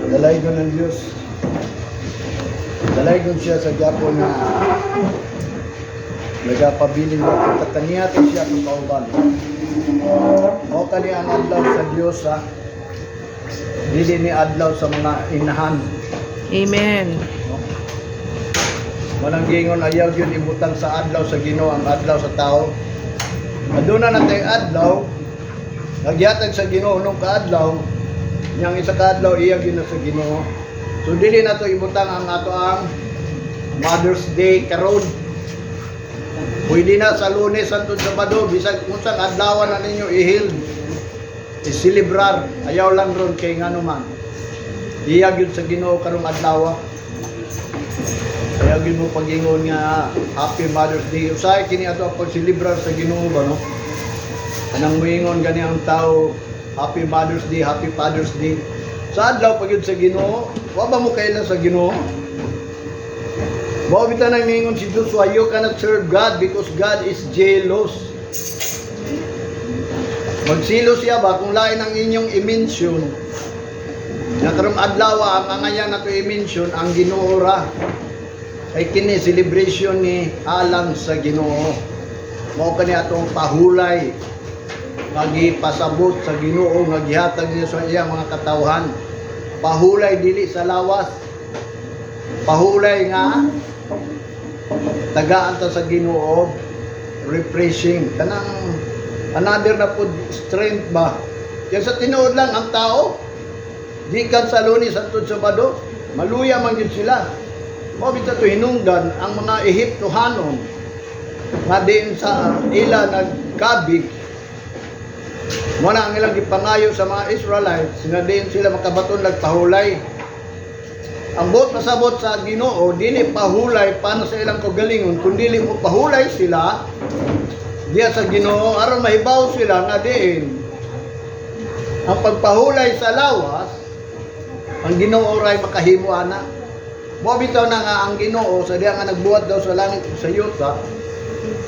Dalaygon ng Diyos. Dalaygon siya sa Japon na nagapabiling mo kataniyatin siya kung kauban. O kani ang adlaw sa Diyos ha. Dili ni adlaw sa mga inahan. Amen. Walang gingon ayaw yun ibutang sa adlaw sa Ginoo ang adlaw sa tao. Aduna na tayo adlaw, nagyatag sa Ginoo nung kaadlaw, yang isa kaadlaw iya gyud na sa Ginoo. So dili na to ibutang ang ato ang Mother's Day karon. Pwede na sa Lunes hangtod Sabado bisag unsang adlaw na ninyo ihil. I-celebrar, ayaw lang ron kay ngano man. Iya gyud sa Ginoo karong adlaw. Kaya gyud mo pagingon nga Happy Mother's Day. Usahay kini ato ang pag-celebrar sa Ginoo ba no? Anang moingon gani ang tao Happy Mother's Day, Happy Father's Day. Sa adlaw pag yun sa Ginoo, wa ba mo kailan sa Ginoo? Bawa bitaw nang moingon si Joshua, you cannot serve God because God is jealous. Magsilo siya ba kung lain ang inyong i-mention? Na karong adlaw ang angayan nato i-mention ang Ginoo ra. Ay kini celebration ni alang sa Ginoo. Mao kani atong pahulay magipasabot sa Ginoo nga gihatag niya sa iyang mga katawhan. Pahulay dili sa lawas. Pahulay nga tagaan ta sa Ginoo, refreshing kanang another na pud strength ba. Yan sa tinuod lang ang tao. Gikan sa Lunes hangtod Sabado, maluya man gyud sila. Mao bitaw to hinungdan ang mga Ehiptohanon nga din sa ila nagkabig. Mo na ang ilang gipangayo sa mga Israelites nga din sila makabaton nagpahulay. Ang buot pasabot sa Ginoo dili pahulay para sa ilang kagalingon kundi dili mo pahulay sila diya sa Ginoo aron mahibaw sila nga diin ang pagpahulay sa lawas ang Ginoo ray makahimo ana. Mo bitaw na nga ang Ginoo sa diya nga nagbuhat daw sa langit sa yuta,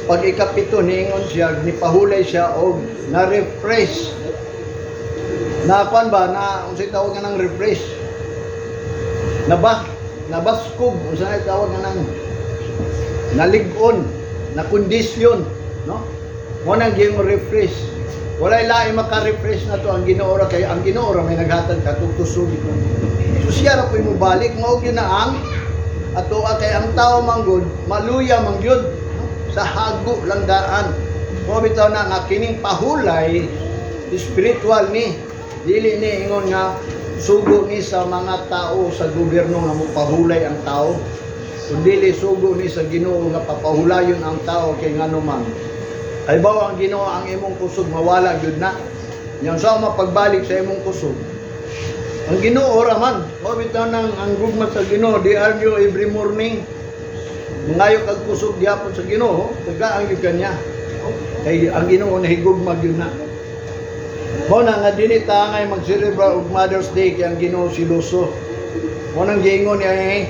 pag ikapito niingon siya nipahulay siya og na-refresh. Na kuan ba na unsay tawag nga nang refresh? Nabaskog unsay tawag nga nang nalig-on, na kondisyon, no? Mo nang giyong refresh. Walay lain maka-refresh na to ang Ginoo ra kay ang Ginoo ra may naghatag katugtusog ito. So siya ra po'y mobalik mao gyud na ang ato kay ang tao manggod maluya mangyud no? Sa hago lang daan. Mo bitaw na nga kining pahulay spiritual ni dili ni ingon nga sugo ni sa mga tao sa gobyerno nga mopahulay ang tao. Kundi dili sugo ni sa Ginoo nga papahulayon ang tao kay ngano man. Halimbawa ang Ginoo ang imong kusog mawala gyud na. Yang sa mapagbalik sa imong kusog. Ang Ginoo ra man, mao bitaw nang ang gugma sa Ginoo, di argue every morning. Ngayo kag kusog gyapon sa Ginoo, tagaan gyud kanya. Kay ang Ginoo nahigugma gyud na. Mao na nga dinhi ta ngay mag-celebrate og Mother's Day kay ang Ginoo siloso. Mao nang giingon niya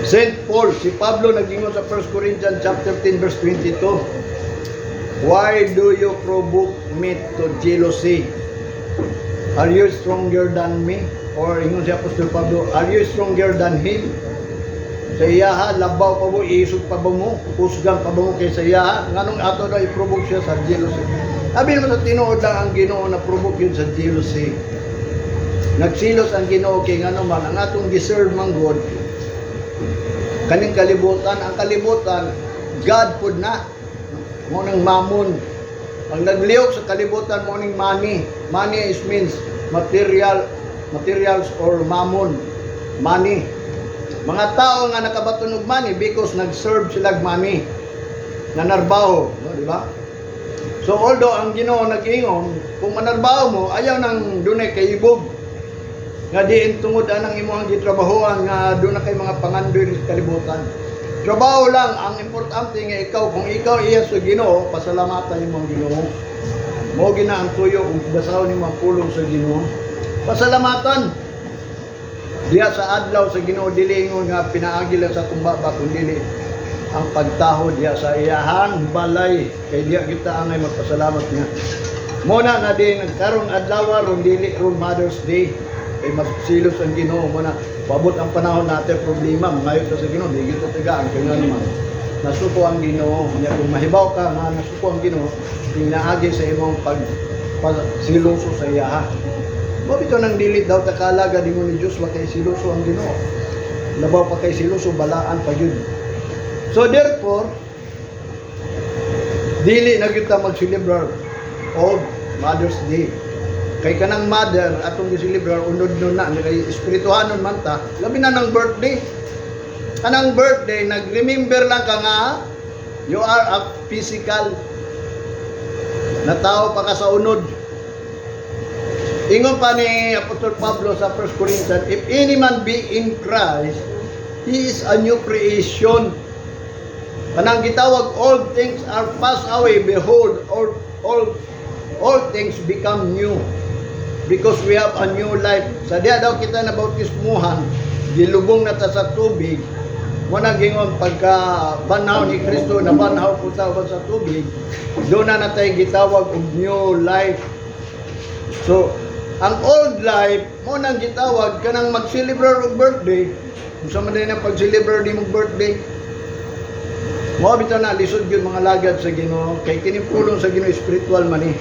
Saint Paul, si Pablo nag-ingon sa 1 Corinthians chapter 10 verse 22. Why do you provoke me to jealousy? Are you stronger than me? Or ingon si Apostol Pablo, are you stronger than him? Sa iyaha, labaw pa mo, iisog pa ba mo, pusgan pa ba mo kay sa iyaha? Nganong ato na i-provoke siya sa jealousy? Sabi naman sa tinuod lang ang Ginoo na provoke yun sa jealousy. Nagsilos ang Ginoo kay ngano man, ang atong deserve man God, kaning kalibutan, ang kalibutan, God pud na. Mo nang mamon. Ang nagliyok sa kalibutan mo ning money. Money is means materials or mammon. Money. Mga tao nga nakabaton og money because nag-serve sila og money. Nanarbaho, no, di ba? So although ang Ginoo nag-ingon, kung manarbaho mo, ayaw nang dunay kaibog. Nga diin tungod anang imong gitrabahoan nga doon na kay mga pangandoy sa kalibutan. Trabaho lang ang importante nga ikaw kung ikaw iya sa Ginoo, pasalamatan nimo ang Ginoo. Mao gina ang tuyo kung basahon nimo ang pulong sa Ginoo. Pasalamatan. Diya sa adlaw sa Ginoo dili ingon nga pinaagi lang sa tumbaba kun dili ang pagtaho diya sa iyahang balay kay diya kita angay magpasalamat niya. Muna na din nagkaron adlaw ron dili ron Mother's Day. kay magsilos ang Ginoo mo na pabot ang panahon natin problema ngayon sa Ginoo di gyud tagaan kay nga naman nasuko ang Ginoo nya kung mahibaw ka nga nasuko ang Ginoo tinaagi sa imong pag siloso sa iya. Mo bitaw nang dilit daw takalaga dingon ni Dios wa kay siloso ang Ginoo. Labaw pa kay siloso balaan pa gyud. So therefore dili na gyud ta mag-celebrate of Mother's Day. Kay kanang mother atong gi-celebrate unod na kay espirituhanon man ta, labi na ng birthday. Kanang birthday nag-remember lang ka nga you are a physical na tao pa ka sa unod. Ingon pa ni Apostol Pablo sa 1 Corinthians, if any man be in Christ, he is a new creation. Kanang gitawag, all things are passed away, behold, all things become new. Because we have a new life. Sa diya daw kita na bautismuhan, gilubong na ta sa tubig, mo na gingon pagka banhaw ni Kristo na banhaw po tawag sa tubig, doon na natay gitawag og new life. So, ang old life mo nang gitawag kanang mag-celebrate og birthday, kung sa man na pag-celebrate di mong birthday. Mo bitaw na lisod gyud mga lagad sa Ginoo kay kini pulong sa Ginoo spiritual man ni.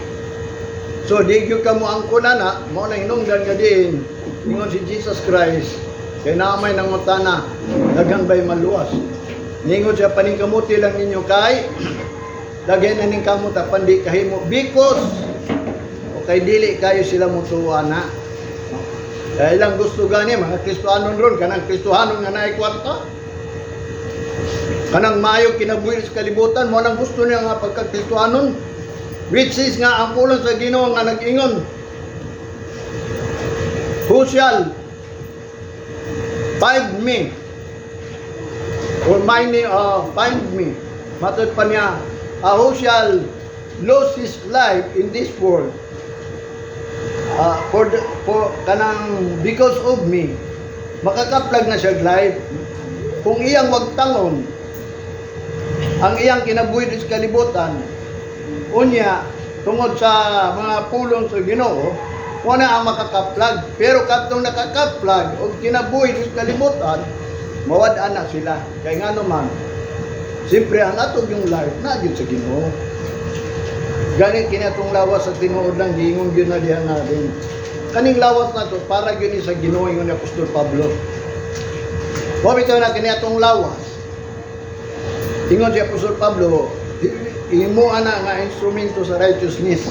So di gyud ka mo angkon na mo na hinungdan nga din ingon si Jesus Christ kay naamay nangutana daghan bay maluwas. Ningon siya paningkamuti lang ninyo kay daghan na ning kamot pandi kahimo because kay dili kayo sila mutuwa na. Kaya ilang gusto gani mga Kristohanon ron kanang Kristohanon nga naay kwarta. Kanang mayo kinabuhi sa kalibutan mo nang gusto niya nga pagka-Kristohanon, which is nga ang pulong sa Ginoo nga nag-ingon, who shall find me or find me, matod pa niya, who shall lose his life in this world for kanang because of me, makakaplag na siya life. Kung iyang wagtangon ang iyang kinabuhi sa kalibutan, unya tungod sa mga pulong sa Ginoo, wala ang makakaplag. Pero katong nakakaplag o kinabuhi sa kalibutan, mawad-an na sila. Kaya nga naman, siyempre ang atog yung life na yun sa Ginoo. Ganit kinatong lawas sa tinuod lang, giingon yun na diyan natin. Kaning lawas na to, para yun sa Ginoo yung Apostol Pablo. Bumitaw na kinatong lawas. Ingon si Apostol Pablo, imo ana nga instrumento sa righteousness.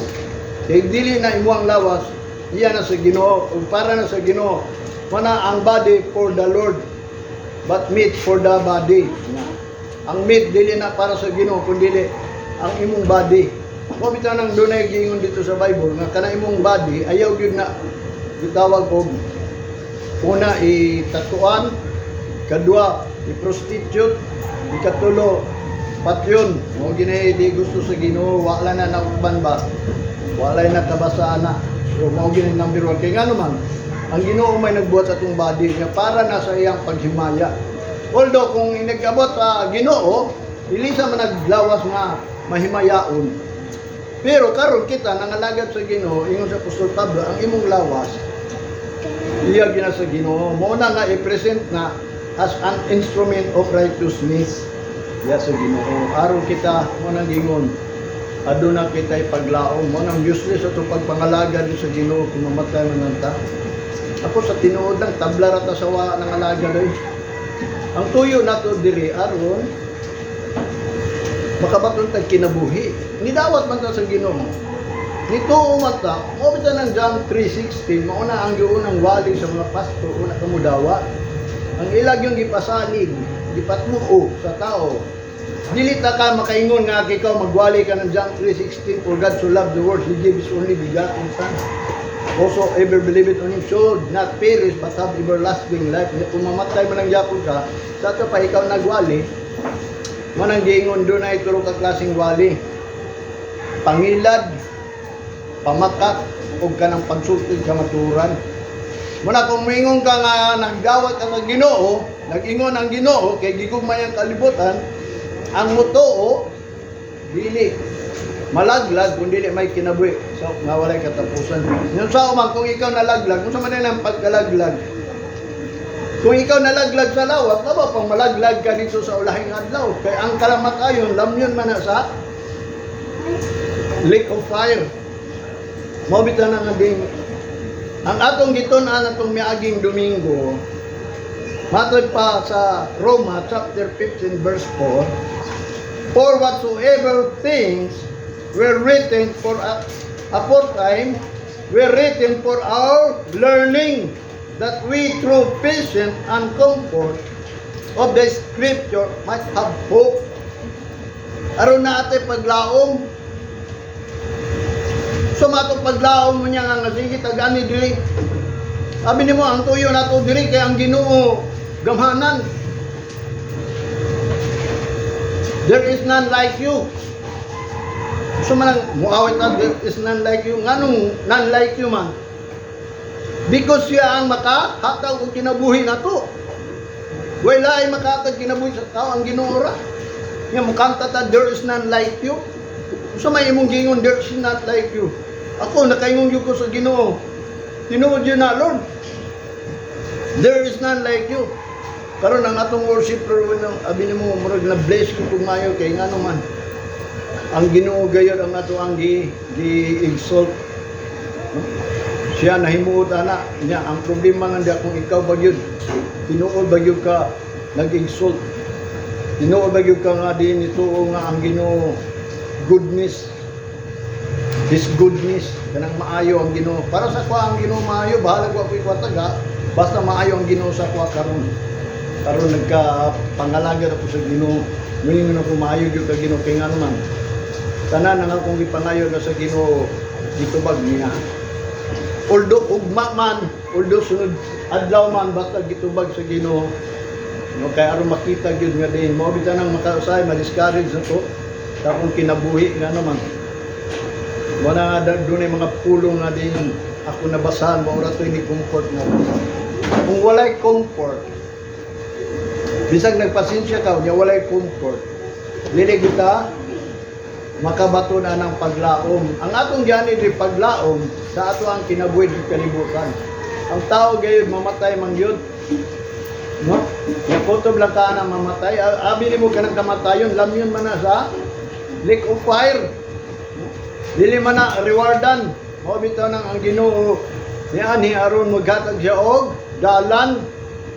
Kaya dili na imo ang lawas, iya na sa Ginoo, o para na sa Ginoo. Mana ang body for the Lord, but meat for the body. Ang meat dili na para sa Ginoo, kundi ang imong body. Kung bitaw nang dunay giingon dito sa Bible nga kana imong body ayaw gyud na gitawag og una itatuan, kadua i-prostitute, ikatulo patyon. Mo ginay di gusto sa Ginoo, wala na nauban ba? Wala na kabasaan na. So mo ginay number 1 kay ngano man ang Ginoo may nagbuhat sa atong body nga para na sa iyang paghimaya. Although kung inagabot sa Ginoo, dili sa man naglawas nga mahimayaon. Pero karon kita nangalagad sa Ginoo, ingon sa Apostol Pablo, ang imong lawas iya gina sa Ginoo. Mo na nga i-present na as an instrument of righteousness iya sa Ginoo. Aron kita mo nang gingon, aduna kita ipaglaom mo nang useless ato pagpangalagad sa Ginoo kung mamatay man ta. Ako sa tinuod lang tabla ra ta sa wa nangalagad ay. Ang tuyo nato diri aron makabaton tag kinabuhi. Nidawat man ta sa Ginoo. Nito umata, mo bitaw ng John 3:16, mauna ang giunang wali sa mga pasto, una kamo dawa. Ang ilag yung gipasalig, gipatmuo sa tao. Dili ta ka makaingon nga ikaw magwali ka ng John 3:16, for God so loved the world, He gave His only begotten Son. Also, ever believe it on Him should not perish but have everlasting life. Kung mamatay man ang yapon ka, sa ito pa ikaw nagwali, manang giingon doon ay turo ka klaseng wali. Pangilad, pamakat, o ka ng pagsultid kamaturan. Muna kung mingon ka nga nagdawat ka ng Ginoo, nag-ingon ang Ginoo, kay gigugmay ang kalibutan, ang motoo, dili. malaglag kung dili may kinabuhi. So, nga walay katapusan. Yung sa umang, kung ikaw nalaglag, kung sa man ang pagkalaglag, kung ikaw nalaglag sa lawat, ba pang malaglag ka dito sa ulahing adlaw. Kaya ang kalamatayon, lamyon man na sa lake of fire. Mabitan na nga din. Ang atong gitunan atong miaging Domingo, matod pa sa Roma chapter 15 verse 4, for whatsoever things were written for aforetime were written for our learning, that we through patience and comfort of the Scripture might have hope. Aron na ate paglaom. So matong paglaom mo niya nga sige tagani diri. Sabi nimo ang tuyo nato diri kay ang Ginoo gamhanan. There is none like you. So man muawit na there is none like you. Nganong none like you man? Because siya ang makahatag og kinabuhi nato. Wala ay makahatag kinabuhi sa tao ang Ginoo ra. Nga mukanta ta there is none like you. So may imong gingon there is not like you. Ako nakaingon gyud ko sa Ginoo. Tinuod yun na Lord. There is none like you. Karon ang atong worshiper abi nimo murag na bless ko kung mayo kay ngano man. Ang Ginoo gayud ang ato ang gi-exalt. Siya nahimuot ana niya ang problema nga kung ikaw bagyud tinuod bagyud ka nag-exalt. Tinuod bagyud ka nga din ito nga ang Ginoo goodness. His goodness kanang maayo ang Ginoo. Para sa kwa ang Ginoo maayo bahala ko ako'y kwataga basta maayo ang Ginoo sa kwa karon. Karon nagka pangalaga ako sa Ginoo. Mingon ako maayo gyud ka Ginoo kay ngano man. Tanan nga akong gipangayo na sa Ginoo gitubag niya. Although ugma man, although sunod adlaw man basta gitubag sa Ginoo. No kay aron makita gyud nga din mo bitan nang makausay ma-discourage na to sa akong kinabuhi nga naman. Wala nga dunay mga pulong nga din ako nabasahan mo ora to ni comfort nga. Kung walay comfort, bisag nagpasensya ka, nya walay comfort. Dili kita makabato na ng paglaom. Ang atong gani di paglaom sa ato ang kinabuhi di kalibutan. Ang tao gayud mamatay man gyud. No? Yakotob lang ka na mamatay. Abi nimo ka nagkamatayon, lamyon man na sa lake of fire. Dili man na rewardan. Mao bitaw nang ang Ginoo niya ni aron maghatag siya og dalan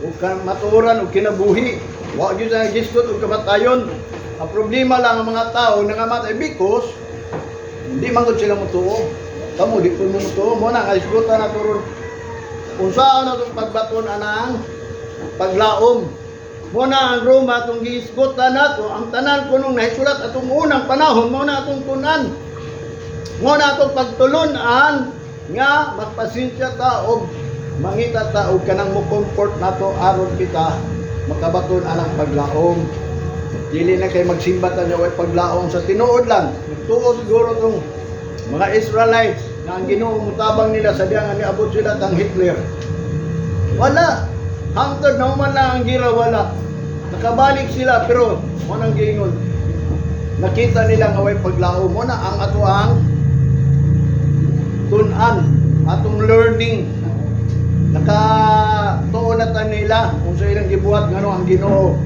ug matuoran og kinabuhi. Wa gyud sa gisgot og kamatayon. Ang problema lang ang mga tao nangamatay because hindi man gud sila motuo. Kamo di ko mo motuo mo na isgutan na turon. Unsa na tong pagbaton anang paglaom. Mo na ang Roma atong giisgutan nato ang tanan kunong nahisulat atong unang panahon mo na atong tunan. Mo na atong pagtulon-an nga magpasensya ta og mangita ta og kanang mo comfort nato aron kita makabaton anang paglaom. Dili na kay magsimba ta way paglaom sa tinuod lang. Nagtuo siguro tong mga Israelites na ang Ginoo mutabang nila sa diang niabot sila tang Hitler. Wala. Hangtod na man lang ang gira wala. Nakabalik sila pero mo nang giingon. Nakita nila nga way paglaom mo na ang ato ang tunan, atong learning. Nakatuon na ta nila kung sa ilang gibuhat ngano ang Ginoo.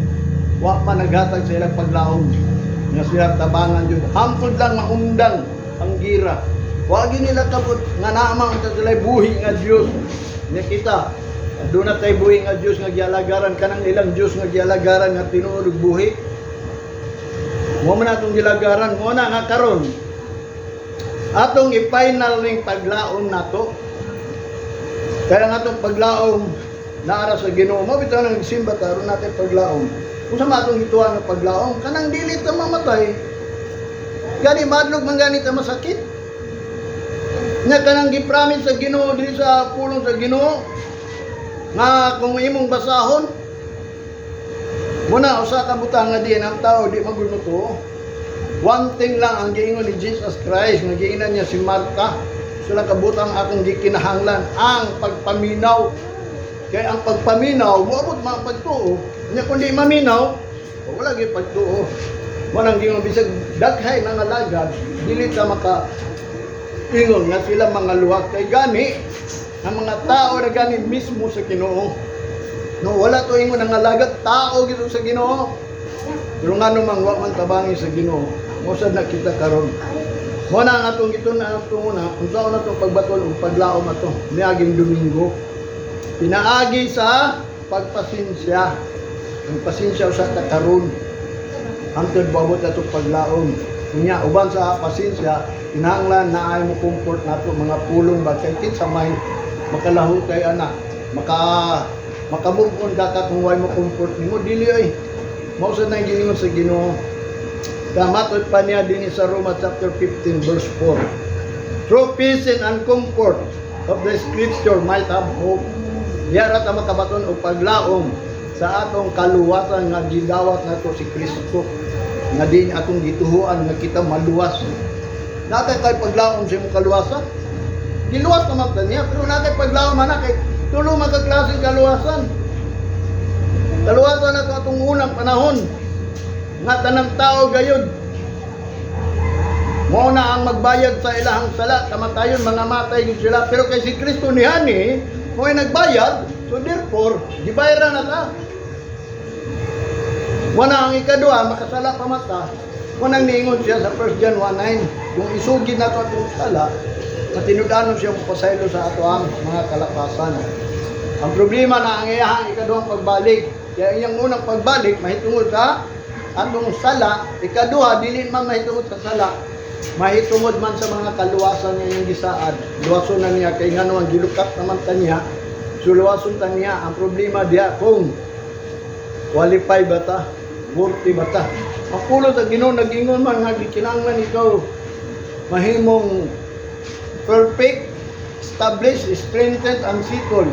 Wa pa naghatag sa ilang paglaom. Nga sila tabangan yun. Hangtod lang maundang ang gira. Wa gyud nila kabut nga naamang ta sila buhi nga Dios. Nya kita doon na tayo buhi nga Diyos nga gialagaran kanang ilang Diyos nga gialagaran nga tinuod og buhi. Mo man atong gilagaran mo na nga karon. Atong i-final ning paglaom nato. Kaya nga atong paglaom naara sa Ginoo mo bitaw nang simba taron natin paglaom. Kung sa matong gituan nga paglaom kanang dili ta mamatay. Gani madlog man gani ta masakit. Nga kanang gi-promise sa Ginoo diri sa pulong sa Ginoo nga kung imong basahon muna usa ka butang nga diin ang tao di maguluto. One thing lang ang giingon ni Jesus Christ nga giingnan niya si Marta sila kabutang akong gikinahanglan ang pagpaminaw. Kaya ang pagpaminaw moabot man pagtuo nya kundi maminaw wala gyud pagtuo. Manang gingon bisag daghay nga alagad dili ta maka ingon nga sila mga luwag kay gani ang mga tao na gani mismo sa Ginoo. No wala to ingon ang alagad tao gito sa Ginoo. Pero ngano man wa man tabangi sa Ginoo. Mo sad nakita karon. Mo na ang atong ito na atong una, unsa na to pagbatol ug paglaom ato niaging Domingo. Pinaagi sa pagpasensya. Ang pasensya usa ta karon. Hangtod babot ato paglaom. Unya uban sa pasensya, kinahanglan na ay mo comfort nato mga pulong ba kay kinsa may makalahu kay ana. Makamove on ka kung way mo comfort nimo dili ay. Mao sa nang giningon sa Ginoo. Damatod pa niya din sa Roma chapter 15 verse 4. Through peace and comfort of the scripture might have hope. Yara ta makabaton og paglaom sa atong kaluwasan nga gidawat nato si Kristo. Nga din atong gituhuan nga kita maluwas. Natay kay paglaom sa imong kaluwasan. Giluwas naman ta niya pero natay paglaom ana kay tulo magkaklaseng kaluwasan. Kaluwasan nato atong unang panahon nga tanang tao gayud mo na ang magbayad sa ilahang sala kamatayon mga matay gid sila pero kay si Kristo nihani mo ay nagbayad so therefore gibayaran na ta mo na ang ikaduha makasala pa mata mo nang niingon siya sa 1 John 1:9 kung isugid nato atong sala matinud-anon siya pasaylo sa ato ang mga kalakasan. Ang problema na ang iyahang ikaduhang pagbalik kaya iyang unang pagbalik mahitungod sa atong sala, ikaduha dili man mahitungod sa sala, mahitungod man sa mga kaluwasan niya yung gisaad. Luwason na niya kay ngano ang gilukat naman kaniya. So luwason ta niya ang problema diya kung qualify ba ta, worthy ba ta. Mapulo ta Ginoo nag-ingon man nga gikinahanglan ikaw mahimong perfect, established, strengthened and settled.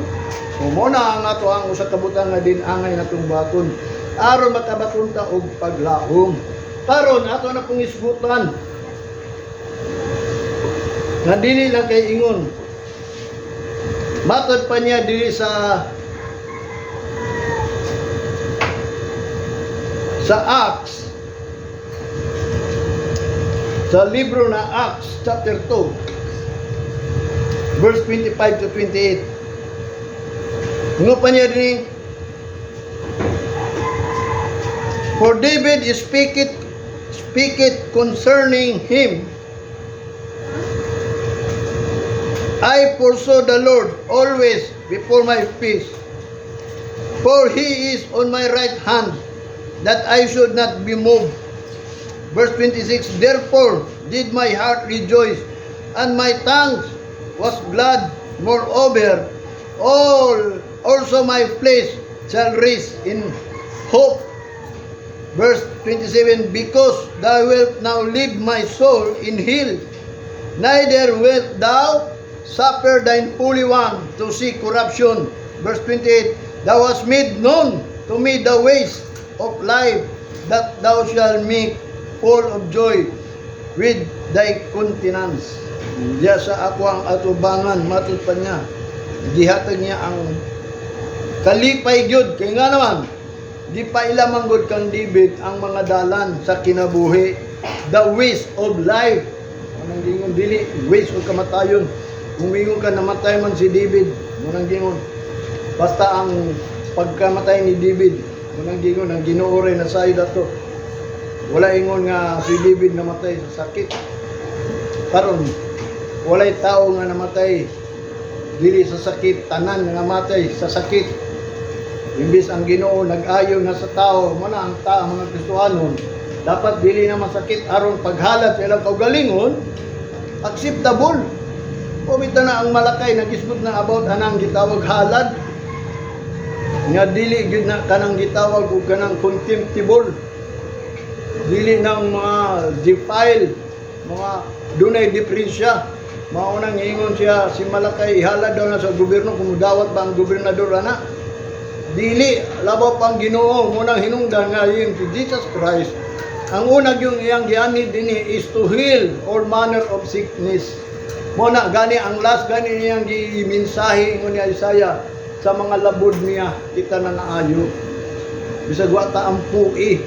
So mo na ang ato ang usa ka butang nga din-angay natong baton. Aron makabaton ta og paglaom. Karon ato na pong isgutan. Nga dili lang kay ingon. Matod pa niya dili sa Acts. Sa libro na Acts chapter 2 verse 25 to 28. Ngo pa niya din for David speaketh concerning him. I foresaw the Lord always before my face, for he is on my right hand, that I should not be moved. Verse 26, therefore did my heart rejoice, and my tongue was glad. Moreover, also my flesh shall rest in hope. Verse 27, because thou wilt now leave my soul in hell, neither wilt thou suffer thine Holy One to see corruption. Verse 28, thou hast made known to me the ways of life, that thou shalt make full of joy with thy countenance. Diya sa ako ang atubangan, matod pa niya. Gihatag niya ang kalipay gyud kay nga naman di pa ilamang gud kang David ang mga dalan sa kinabuhi, the ways of life. Anong gingon dili ways of kamatayon. Kung mingon ka namatay man si David, munang gingon basta ang pagkamatay ni David, munang gingon ang Ginoo ray nasayo dato. Wala ingon nga si David namatay sa sakit. Karon walay tao nga namatay dili sa sakit, tanan nga matay sa sakit. Imbis ang Ginoo nag-ayo na sa tao, muna ang tao mga Kristohanon, dapat dili na masakit aron paghalat sa ilang kaugalingon, acceptable. Pumita na ang Malakay nagisgot na about anang gitawag halad. Nga dili gyud na kanang gitawag og kanang contemptible. Dili nang mga defile, mga dunay diferensya. Maunang ingon siya si Malakay ihalad daw na sa gobyerno kung dawat ba ang gobernador ana. Dili labaw pang Ginoo mo nang hinungdan nga yung si Jesus Christ. Ang unang yung iyang giani dinhi is to heal all manner of sickness. Mo na gani ang last gani niyang gimensahe ingon ni Isaiah sa mga labod niya kita na naayo. Bisag wa ta ang pui.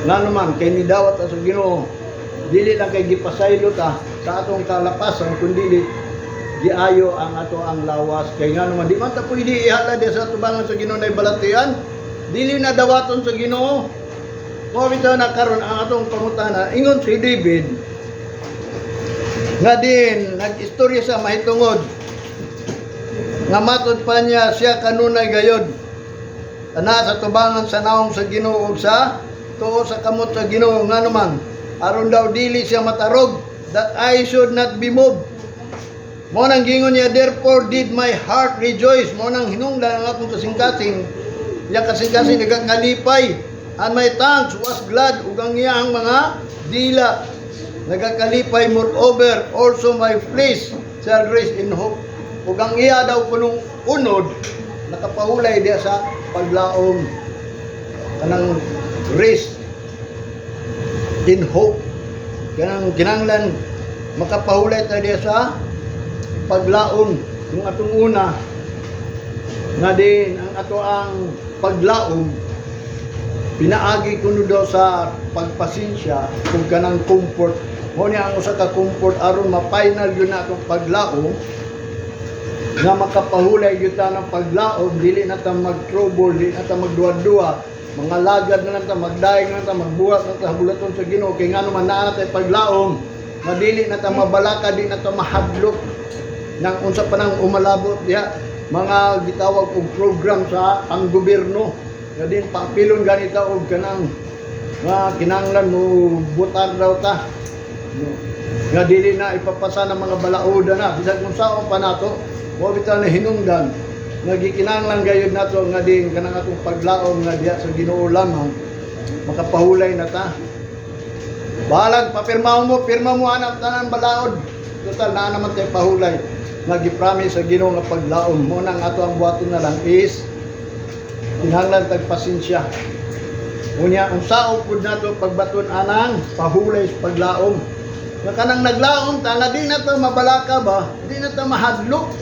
nga naman kay nidawat sa Ginoo dili lang kay gipasaylo ta sa atong kalapasan kundi giayo ang ato ang lawas kay nga naman di man ta pwede ihala di sa tubangan sa Ginoo na balatian dili na dawaton sa Ginoo mo bitaw na karon ang atong pangutana ingon si David nga din nag-istorya sa mahitungod nga matod pa niya siya kanunay gayod ana sa tubangan sa naong sa Ginoo ug sa tuo sa kamot sa Ginoo nga naman aron daw dili siya matarog that I should not be moved mo nang gingon niya therefore did my heart rejoice mo nang hinungdan ang akong kasing-kasing ya kasing-kasing nagakalipay and my tongue was glad ug ang iyang mga dila nagakalipay moreover also my flesh shall rest in hope ug ang iya daw punong unod nakapahulay diya sa paglaom kanang rest in hope kanang kinanglan makapahulay ta diya sa paglaom yung atong una nga din ang ato ang paglaom pinaagi kuno daw sa pagpasensya kung kanang comfort mo niya ang usa ka comfort aron ma-final yun na atong paglaom nga makapahulay gyud ta ng paglaom dili na ta mag-trouble dili na ta magduwa-duwa mga lagad na lang ta magdaig na ta magbuhat na ta bulaton sa Ginoo kay ngano man naa tay paglaom nga dili na ta mabalaka di na ta mahadlok nang unsa pa nang umalabot diha mga gitawag og program sa ang gobyerno nga din papilon ganita og kanang nga kinanglan mo butar daw ta nga dili na ipapasa ng mga balaoda na bisag kung saon pa nato mo bitaw na hinungdan nagikinanglan gayud nato nga din kanang atong paglaom nga diha sa Ginoo lamang makapahulay na ta balag papirma mo anak tanan balaod total na naman tay pahulay nga gipromise sa Ginoo nga paglaom mo nang ato ang buhaton na lang is kinahanglan tagpasensya unya unsaon pud nato pagbaton anang pahulay sa paglaom nga kanang naglaom ta nga di na to mabalaka ba di na ta mahadlok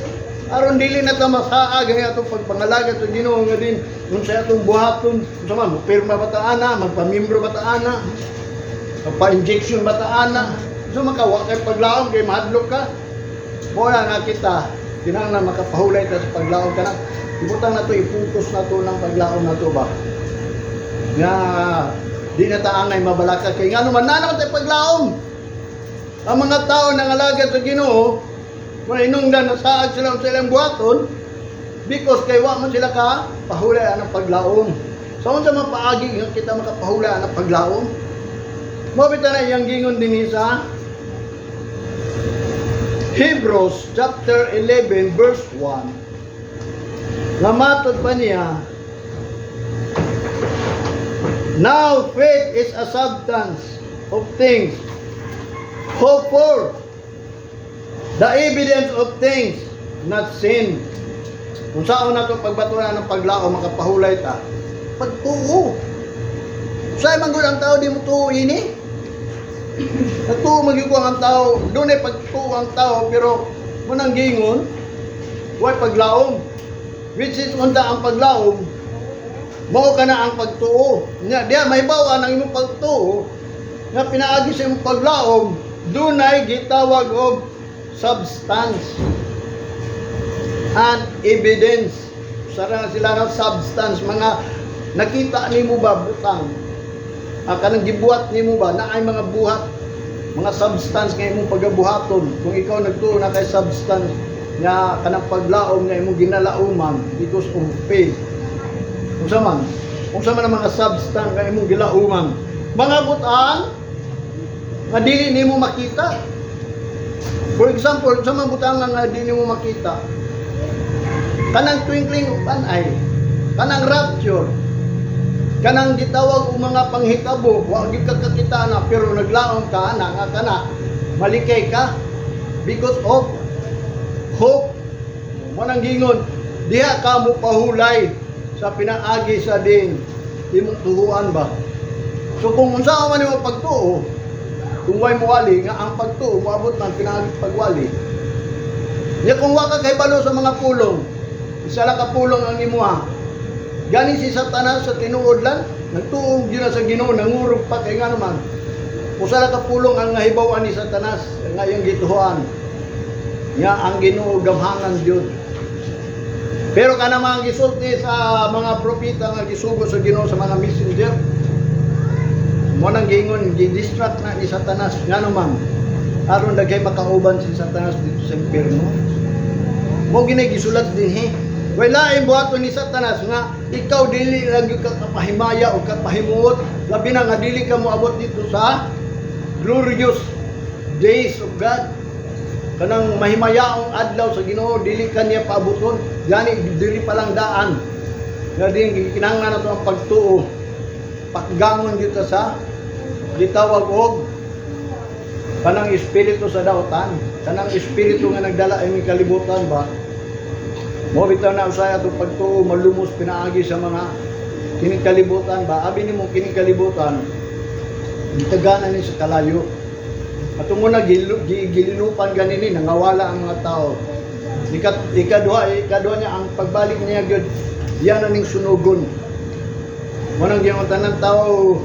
aron dili na ta masaag ang atong pagpangalaga sa Ginoo nga din unsa atong buhaton unsa man pirma ba ta ana magpamembro ba ta ana magpa-injection ba ta ana so makawa kay paglaom kay mahadlok ka wala nga kita kinahanglan makapahulay ta sa paglaom kana ibutang nato iputos nato ng paglaom nato ba nga di na ta angay mabalaka kay ngano man na naman tay paglaom ang mga tao nangalagad sa Ginoo kung inungdan na saag sila sa ilang buhaton because kay wa man sila ka pahulay ang paglaom so unsa man paagi nga kita makapahulay ang paglaom mo bitaw na iyang gingon dinhi sa Hebrews chapter 11 verse 1 nga matod pa niya now faith is a substance of things hoped for the evidence of things not seen kung saan na ito pagbaturan ng paglaom makapahulay ta pagtuo sa'yo man ang tao di mo tuo ini nagtuo magiging ang tao doon ay pagtuo ang tao pero munang gingon huwag paglaom which is unta ang paglaom mao ka na ang pagtuo nga diya may bawa ng imong pagtuo nga pinaagi sa imong paglaom doon ay gitawag og substance and evidence sara sila ng substance mga nakita nimo ba butang kanang gibuhat nimo ba na ay mga buhat mga substance nga imong pagabuhaton kung ikaw nagtuo na kay substance nga kanang paglaom nga imong ginalauman because of faith unsa man ang mga substance nga imong gilauman mga butang nga dili nimo makita for example unsa man butang nga dili nimo makita kanang twinkling of an eye kanang rapture kanang gitawag og mga panghitabo wa gyud ka kakita na pero naglaom ka ana nga kana malikay ka because of hope mo nang gingon diha ka mo pahulay sa pinaagi sa din imong tuhuan ba so kung unsa man imong pagtuo kung way muwali nga ang pagtuo moabot man pinaagi pagwali nya kung wa ka kay balo sa mga pulong isa lang ka pulong ang imuha Gani si Satanas sa tinuod lang, nagtuog yun na sa Ginoo, nangurog pa kay nga naman. Usala ka pulong ang nahibawan ni Satanas, nga yung gituhuan. Nga ang Ginoo gamhangan Diyon. Pero ka naman gisulti sa mga propeta nga gisugo sa Ginoo sa mga messenger. Mo nang gingon gi-distract na ni Satanas nga naman. Aron daghay makauban si Satanas dito sa impierno. Mo ginay gisulat dinhi. Wala ang buhaton ni Satanas nga ikaw dili lang ka kapahimaya o kapahimuot, labi na nga dili ka moabot dito sa glorious days of God. Kanang mahimayaong adlaw sa Ginoo dili kaniya paabuton. Gani dili pa lang daan. Nga din kinahanglan nato ang pagtuo. Paggangon dito sa gitawag og kanang espiritu sa dautan. Kanang espiritu nga nagdala ay kalibutan ba. Mo bitaw na usaya atong pagtuo malumos pinaagi sa mga kining kalibutan ba. Abi nimo kining kalibutan gitaganan ni sa kalayo. Ato muna gililupan ganini nangawala ang mga tao. Ikaduha niya ang pagbalik niya gyud yan ning sunugon. Manang gyud ang tanan tao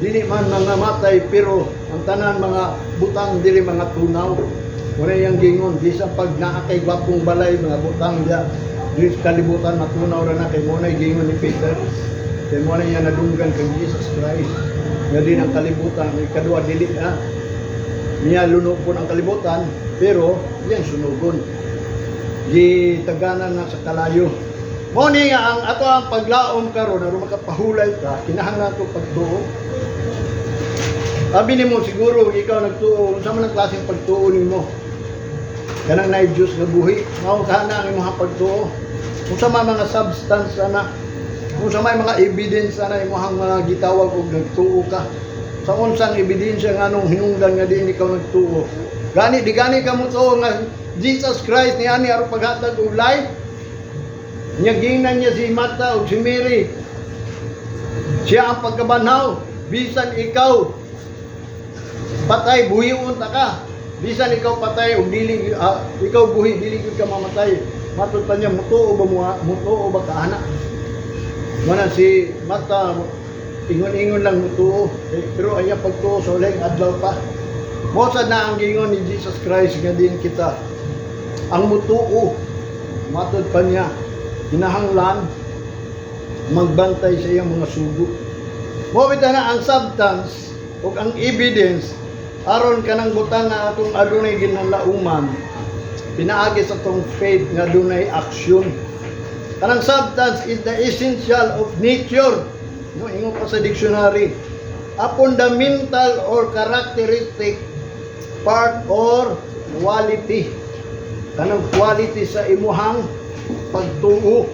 dili man mga matay pero ang tanan mga butang dili mga tunaw. Muna yang gingon bisan pag naa kay gwapong balay mga butang dia dili kalibutan matunaw ra na kay muna gingon ni Peter. Kay muna niya nadunggan kay Jesus Christ. Nga din ang kalibutan ikaduha dili na niya luno po ang kalibutan, pero yan sunugon. Di taganan na sa kalayo. Mo ni nga ang ato ang paglaom karon aron makapahulay ka, kinahanglan to pagtuo. Sabi nimo siguro ikaw nagtuo, unsa man ang klaseng pagtuo nimo? Kanang nay Dios nga buhi, mao kana ang imong pagtuo. Unsa man mga substance ana? Unsa may mga evidence ana imong mga gitawag og nagtuo ka? Sa unsang ebidensya nga nung hinungdan nga din ikaw nagtuo. Gani di gani ka mo tuo nga Jesus Christ ni ani aron paghatag og life. Nya giingnan niya si Martha ug si Mary. Siya ang pagkabanhaw bisan ikaw patay buhi unta ka. Bisan ikaw patay ug dili ikaw buhi dili gyud ka mamatay. Matud pa niya mutuo ba mutuo ba ka anak. Mana si Martha ingon-ingon lang mutuo, pero anya pagtuo sa uling adlaw pa. Mosad na ang gingon ni Jesus Christ nga din kita. Ang mutuo, matod pa niya, kinahanglan magbantay sa iyang mga sugo. Mobita na ang substance o ang evidence aron kanang butang na atong adunay ginalauman, pinaagi sa tong faith nga adunay action. Kanang substance is the essential of nature. No, ingon pa sa dictionary, a fundamental or characteristic part or quality. Kanang quality sa imuhang pagtuo.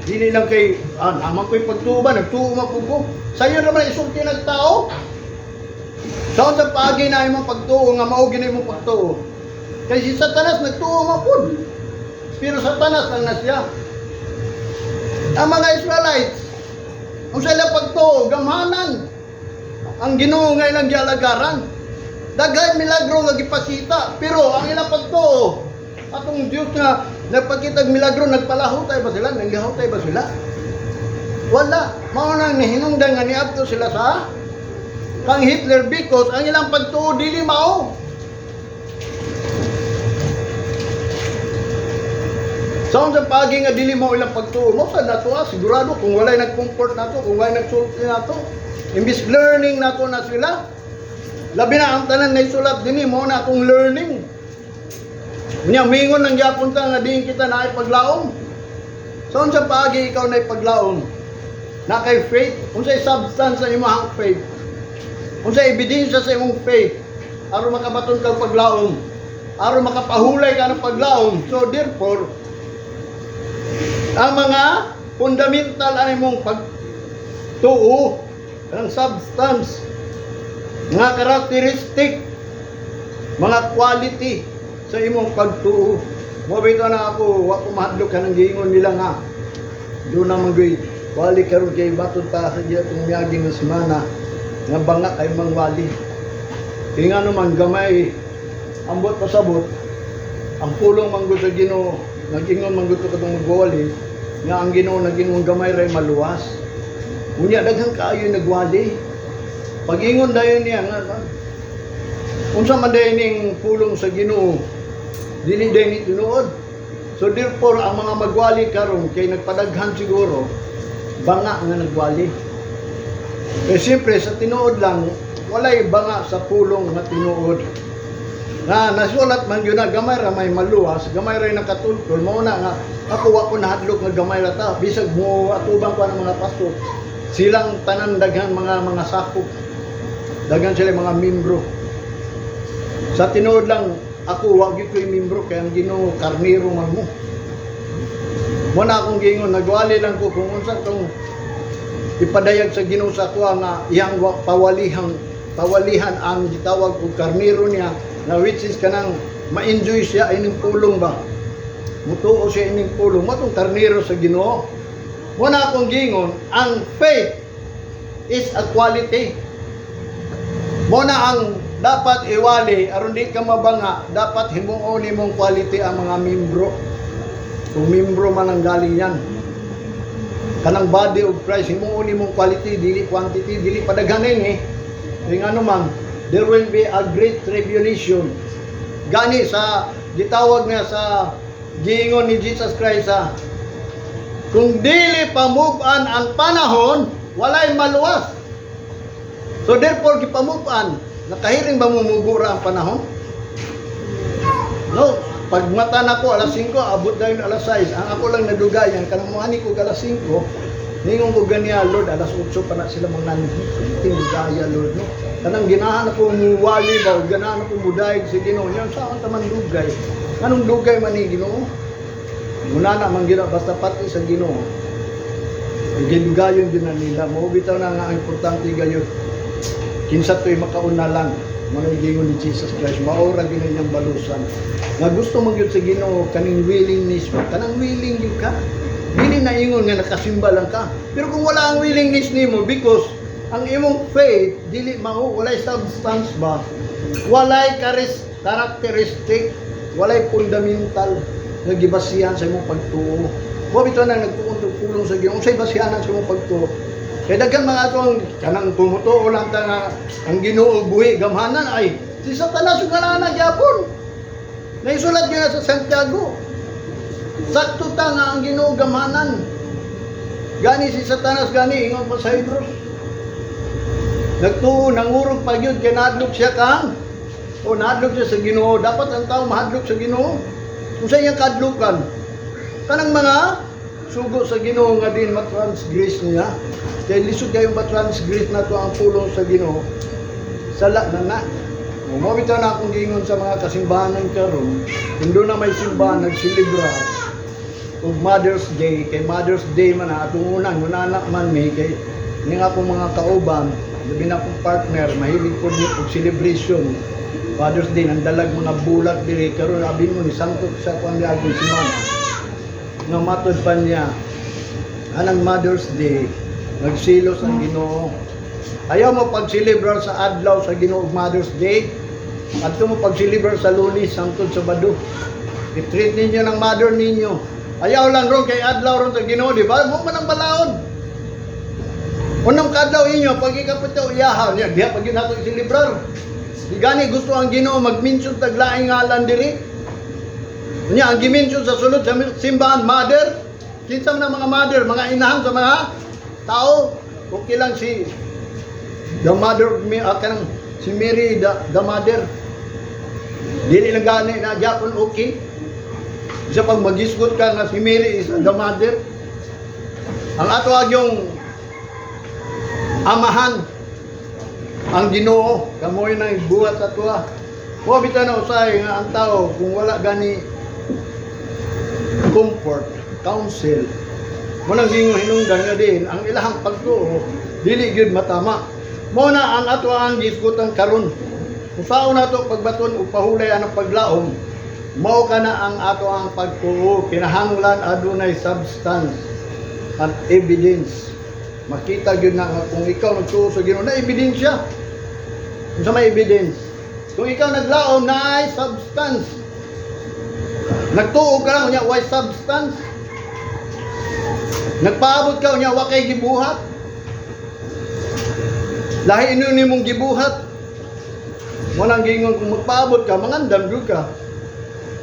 Dili lang kay naman ko'y pagtuo ba, nagtuo mapugo. Sayo naman isulti ng tao. Sa unsa paagi na imong pagtuo nga mao gini imong pagtuo. Kay si Satanas nagtuo mapud. Pero Satanas lang na siya. Ang mga Israelites kung sila pagtuo, gamhanan. Ang Ginoo nga ilang gialagaran. Daghan milagro nga gipasita, pero ang ilang pagtuo, atong Dios nga nagpakitag milagro, nagpalahutay ba sila? Naglahutay ba sila? Wala. Mao nang hinungdan nga niadto sila sa kang Hitler because ang ilang pagtuo dili mao. Sa unsang paagi nga dili mo ilang pagtuo mo sa nato sigurado kung walay nag-comfort nato, kung walay nagsulti nato, imbis learning nato na sila. Labi na ang tanan na isulat dinhi mo na atong learning. Unya mingon nang gyapon ta nga diin kita naay paglaom. Sa unsang paagi ikaw naay paglaom? Na kay faith, unsay substance sa imong faith? Unsay ebidensya sa imong faith? Aron makabaton kag paglaom, aron makapahulay ka ng paglaom. So therefore, ang mga fundamental ani mong pagtuo, ang substance, mga karakteristik, mga quality sa imong pagtuo. Mabito na ako, wa ko mahadlok ka ng giingon nila nga. Doon naman gay, wali karon kay batod pa sa diya itong miyaging na semana, nga banga kay mangwali. Kaya nga naman gamay, ambot pasabot, ang pulong manggod sa Ginoo, nag-ingon manggod ko katong magwali, nga ang Ginoo naging gamay ray maluwas. Unya daghang kaayo nagwali. Pag-ingon dayon niya nga unsa man dayon ning pulong sa Ginoo dili dayon tinuod. So therefore ang mga magwali karon kay nagpadaghan siguro banga nga nagwali. Kaya siyempre sa tinuod lang walay banga sa pulong nga tinuod. Na nasulat man yun na gamay ra may maluwas, gamay ra nakatultol mao na nga ako wa ko nahadlok nga gamay ra ta bisag mo atubang pa ng mga pastor. Silang tanan daghan mga sakop. Daghan sila mga membro. Sa tinuod lang ako wa gyud ko'y membro kay ang Ginoo karnero man mo. Mo na akong gingon nagwali lang ko kung unsa tong ipadayag sa Ginoo sa kuha nga iyang pawalihan ang gitawag og karnero niya na which is kanang ma-enjoy siya ining pulong ba mutuo siya ining pulong mo tong karnero sa Ginoo. Mo na akong gingon ang faith is a quality. Mo na ang dapat iwali aron di ka mabanga dapat himuon nimong quality ang mga membro. Kung membro man ang galing yan kanang body of Christ himuon nimong quality dili quantity dili padaghanin ing ano man there will be a great tribulation gani sa gitawag nga sa giingon ni Jesus Christ kung dili pamugan ang panahon walay maluwas. So therefore gipamugan nakahiring ba mumugura ang panahon? No, pag mata na ko alas 5 abot dayon alas 6 ang ako lang nadugayan kanang muani ko alas 5 ningon ko ganiya Lord alas 8 pa na sila mga nanting dugaya Lord no kanang ginahan ako muwali ba ganahan ako mudayeg sa Ginoo nya saan ta man dugay anong dugay man ni Ginoo muna na man gina basta pati sa Ginoo gidugayon din na nila mo bitaw na nga ang importante gayon kinsa to'y makauna lang manong gingon ni Jesus Christ maura gyud niyang balusan nga gusto mo gyud sa Ginoo kaning willingness mo kanang willing gyud ka dili na ingon nga nakasimba lang ka pero kung wala ang willingness nimo because ang imong faith dili mao walay substance ba walay characteristic walay fundamental nga gibasihan sa imong pagtuo mo bitaw na nagtuon tulong sa Ginoo unsay basihan sa imong pagtuo kaya daghan mga atong kanang tumutuo lang ta nga ang Ginoo buhi gamhanan ay si Satanas nga na gyapon. Naisulat gyud sa Santiago. Sakto ta nga ang Ginoo gamhanan. Gani si Satanas gani ingon pa sa Hebrews. Nagtuo nangurog pa gyud kay nadlok siya kang o nadlok siya sa Ginoo. Dapat ang tao mahadlok sa Ginoo. Unsay iyang kadlukan? Kanang mga sugo sa Ginoo nga din matransgress niya. Kaya lisod kayong matransgress na to ang pulong sa Ginoo. Sala na. Umabitaw na akong gingon sa mga kasimbahanan karon. Kung doon na may simbahan nagsilibra og Mother's Day, kay Mother's Day man atong unang anak man may kay ning akong mga kauban, labi na akong partner, mahilig po ni og celebration. Mother's Day nang dalag mga bulat diri karon abin mo ni sangkot sa kuan gyud si mama. Nga matod pa niya anang Mother's Day nagsilos ang Ginoo. Ayaw mo pag-celebrar sa adlaw sa Ginoo Mother's Day. At mo pag-celebrar sa Lunes hangtod sa Sabado. I-treat ninyo ng mother ninyo. Ayaw lang ron kay adlaw ron sa Ginoo, di ba? Mo man ang balaod. Unang kadlaw inyo pag ikaputaw iyahaw niya, diha pag nato i-celebrar. Di gani gusto ang Ginoo mag-mention taglaing ngalan diri. Nya ang gi-mention sa sulod sa simbahan mother. Kinsa man mga mother, mga inahan sa mga tao, okay lang si the mother of me, kanang si Mary the mother. Dili lang gani na Japon okay. Isa pag magisgot ka nga si Mary is the mother. Ang ato agyong amahan ang Ginoo kamoy nang buhat sa tuwa. Wa bitaw na usay nga ang tao kung wala gani comfort, counsel. Mo nang gingon hinungdan nga din ang ilahang pagtuo dili gyud matama. Mo na ang ato ang gisgutan karon. Kung saan nato pagbaton o pahulay ang paglaom, mao kana ang ato ang pagtuo kinahanglan adunay substance and evidence. Makita gyud na kung ikaw nagtuo sa Ginoo na ebidensya. Unsa may evidence? Kung ikaw naglaom na ay substance. Nagtuo ka lang niya why substance? Nagpaabot ka unya wa kay gibuhat. Lahi ino nimong gibuhat. Mo nang gingon kung magpaabot ka, mangandam jud ka.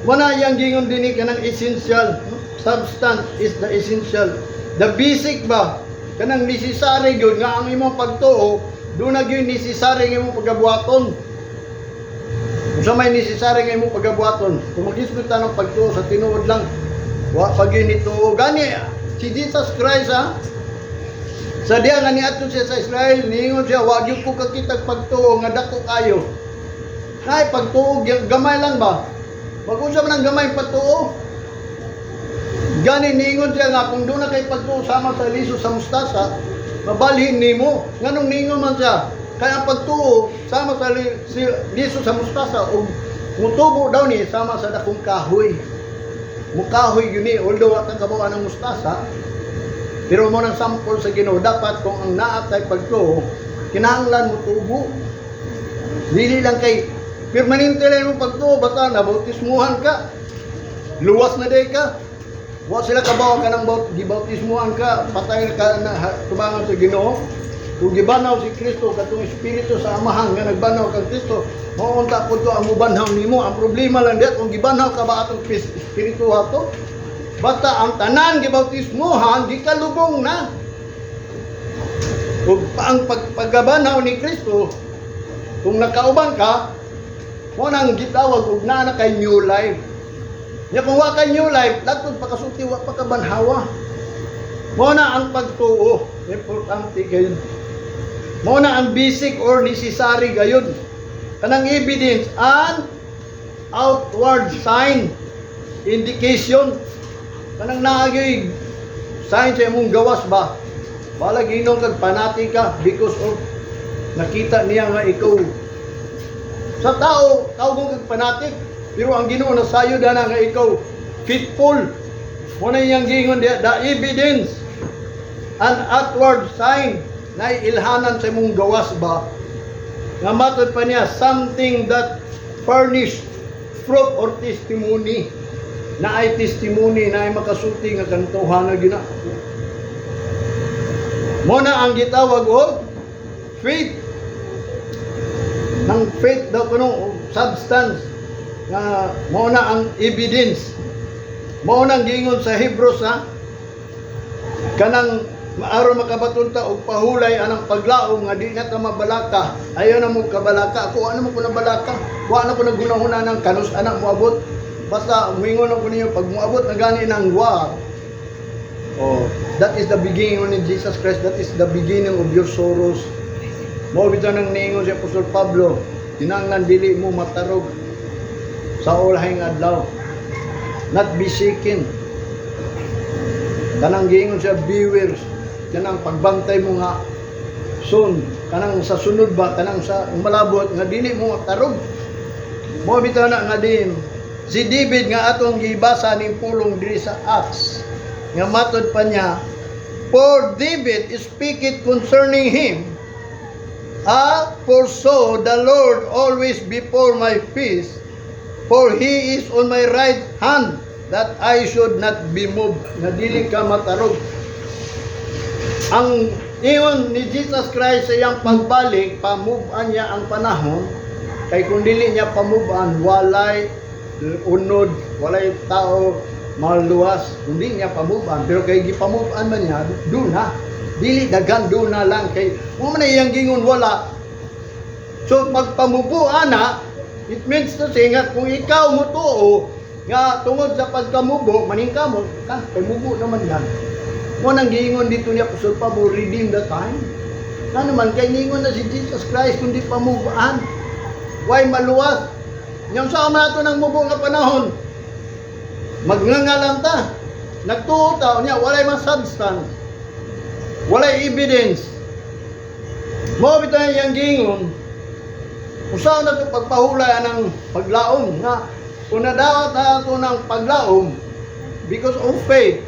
Mo na yang gingon dinhi kanang essential. Substance is the essential. The basic ba? Kanang necessary gyud nga ang imong pagtuo, do na gyud necessary nga imong pagabuhaton. Unsa may necessary nga imong pagabuhaton? Kung magdiskuta ng pagtuo sa tinuod lang, wa pag ginito gani si Jesus Christ ha. Sa diya nga niadto siya sa Israel, niingon siya, wa gyud ko kakitag pagtuo nga dako kayo. Kay pagtuo gamay lang ba? Mag-usap man ang gamay pagtuo. Gani niingon siya nga kung doon na kay pagtuo sama sa liso sa mustasa, mabalhin nimo. Nganong niingon man siya? Kaya ang pagtuo sama sa liso sa mustasa o mutubo daw ni sama sa dakong kahoy. Mukahoy yun ni, although at ang kabuuan ng mustasa, pero mo ng sample sa Ginoo dapat kung ang naatay pagtuo, kinahanglan mo tubo. Dili lang kay permanente lang mo pagtuo, basta nabautismuhan ka. Luwas na day ka. Wa sila kabawa ka ng gibautismuhan ka, patay ka na tubangan sa Ginoo. Kung gibanaw si Kristo katong espiritu sa Amahan nga nagbanaw kang Kristo, maunta po to ang mubanhaw nimo. Ang problema lang diyan kung gibanaw ka ba atong espiritu hato? Basta ang tanan gibautismuhan, di ka lubong na. Kung ang paggabanaw ni Kristo, kung nakauban ka, mo nang gitawag og naa na kay new life. Ya kung wa ka new life, latod pakasulti wa pa ka banhawa. Mo na ang pagtuo, importante gayud. Mo na ang basic or necessary gayud. Kanang evidence and outward sign, indication. Kanang naagyoy sign sa imong gawas ba? Wala ginong kag panati ka because of nakita niya nga ikaw. Sa tao, kung kag panatik, pero ang Ginoo nasayod na nga ikaw faithful. Muna yang gingon dia, the evidence and outward sign na ilhanan sa imong gawas ba? Nga matod pa niya, something that furnish proof or testimony. Na ay testimony, na ay makasulti nga kantuhan na gina. Muna ang gitawag o faith. Nang faith daw kuno substance nga mao na ang evidence. Mao nang gingon sa Hebrews ha, kanang maaro makabatunta og pahulay anang paglaom nga di na ka mabalaka. Ayo na mo kabalaka, ako ano mo ko nabalaka, wa na ko nagunahuna ng kanus anak mo abot. Basta umingon ako ninyo pag moabot na gani ng wa. Oh, that is the beginning of Jesus Christ. That is the beginning of your sorrows. Mao bitaw nang niingon si Apostol Pablo, tinanglan dili mo matarog sa ulahing adlaw. Not be shaken. Kanang giingon siya, beware. Kanang pagbantay mo nga soon. Kanang sa sunod ba, kanang sa malabot nga dili mo matarog. Mao bitaw na nga din si David nga atong gibasa ning pulong diri sa Acts. Nga matod pa niya, for David speaketh concerning him, for so the Lord always before my face, for He is on my right hand, that I should not be moved. Na dili ka matarog. Ang iyon ni Jesus Christ sa iyang pagbalik, pamuban niya ang panahon, kay kung dili niya pamuban, walay unod, walay tao maluwas, kundi niya pamuban. Pero kay gipamuban man niya, doon na. Dili dagan doon na lang kay mo man iyang gingon wala. So pagpamubuan na, it means to say nga kung ikaw mo tuo nga tungod sa pagkamubo maningka mo ka kay mubo naman yan. Mo nang giingon dito niya Apostol Pablo, redeem the time. Na naman kay ningon na si Jesus Christ kundi pamubuan. Why maluwas? Yung sa man nato nang mubo nga panahon. Magngangalam ta. Nagtuo ta niya walay man substance. Walay evidence. Mo bitaw yang gingon. Usaw na ito pagpahulay ng paglaom nga kung nadawat na ito ng paglaom because of faith,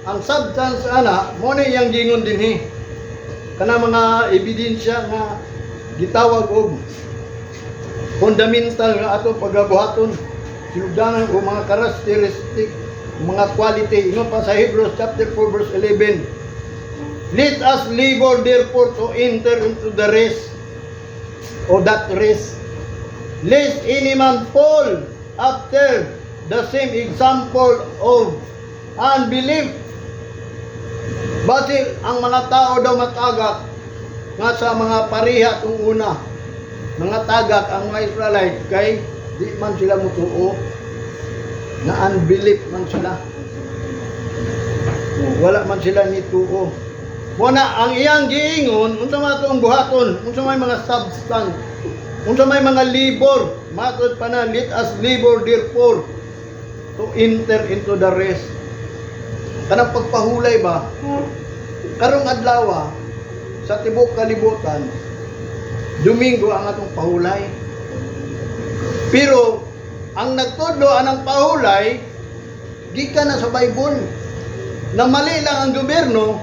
ang substance ana, mo na iyang gingon din kana mga ebidensya nga gitawag og fundamental nga ato pagabuhaton, sinugdanan o mga characteristic mga quality. Ingon pa sa Hebrews chapter 4 verse 11. Let us labor therefore to enter into the rest, or that rest, lest any man fall after the same example of unbelief. Basil ang mga tao daw matagak nga sa mga pariha itong una. Mga tagak ang mga Israelite kay di man sila mutuo, na unbelief man sila. Wala man sila nituo. Muna ang iyang giingon, unsa man itong buhaton, unsa may mga substance, unsa may mga labor, matod pa na, let us labor therefore to enter into the rest. Kanang pagpahulay ba? Karong adlaw sa tibok kalibutan, Domingo ang atong pahulay. Pero ang nagtudlo anang pahulay gikan na sa Bible. Na mali lang ang gobyerno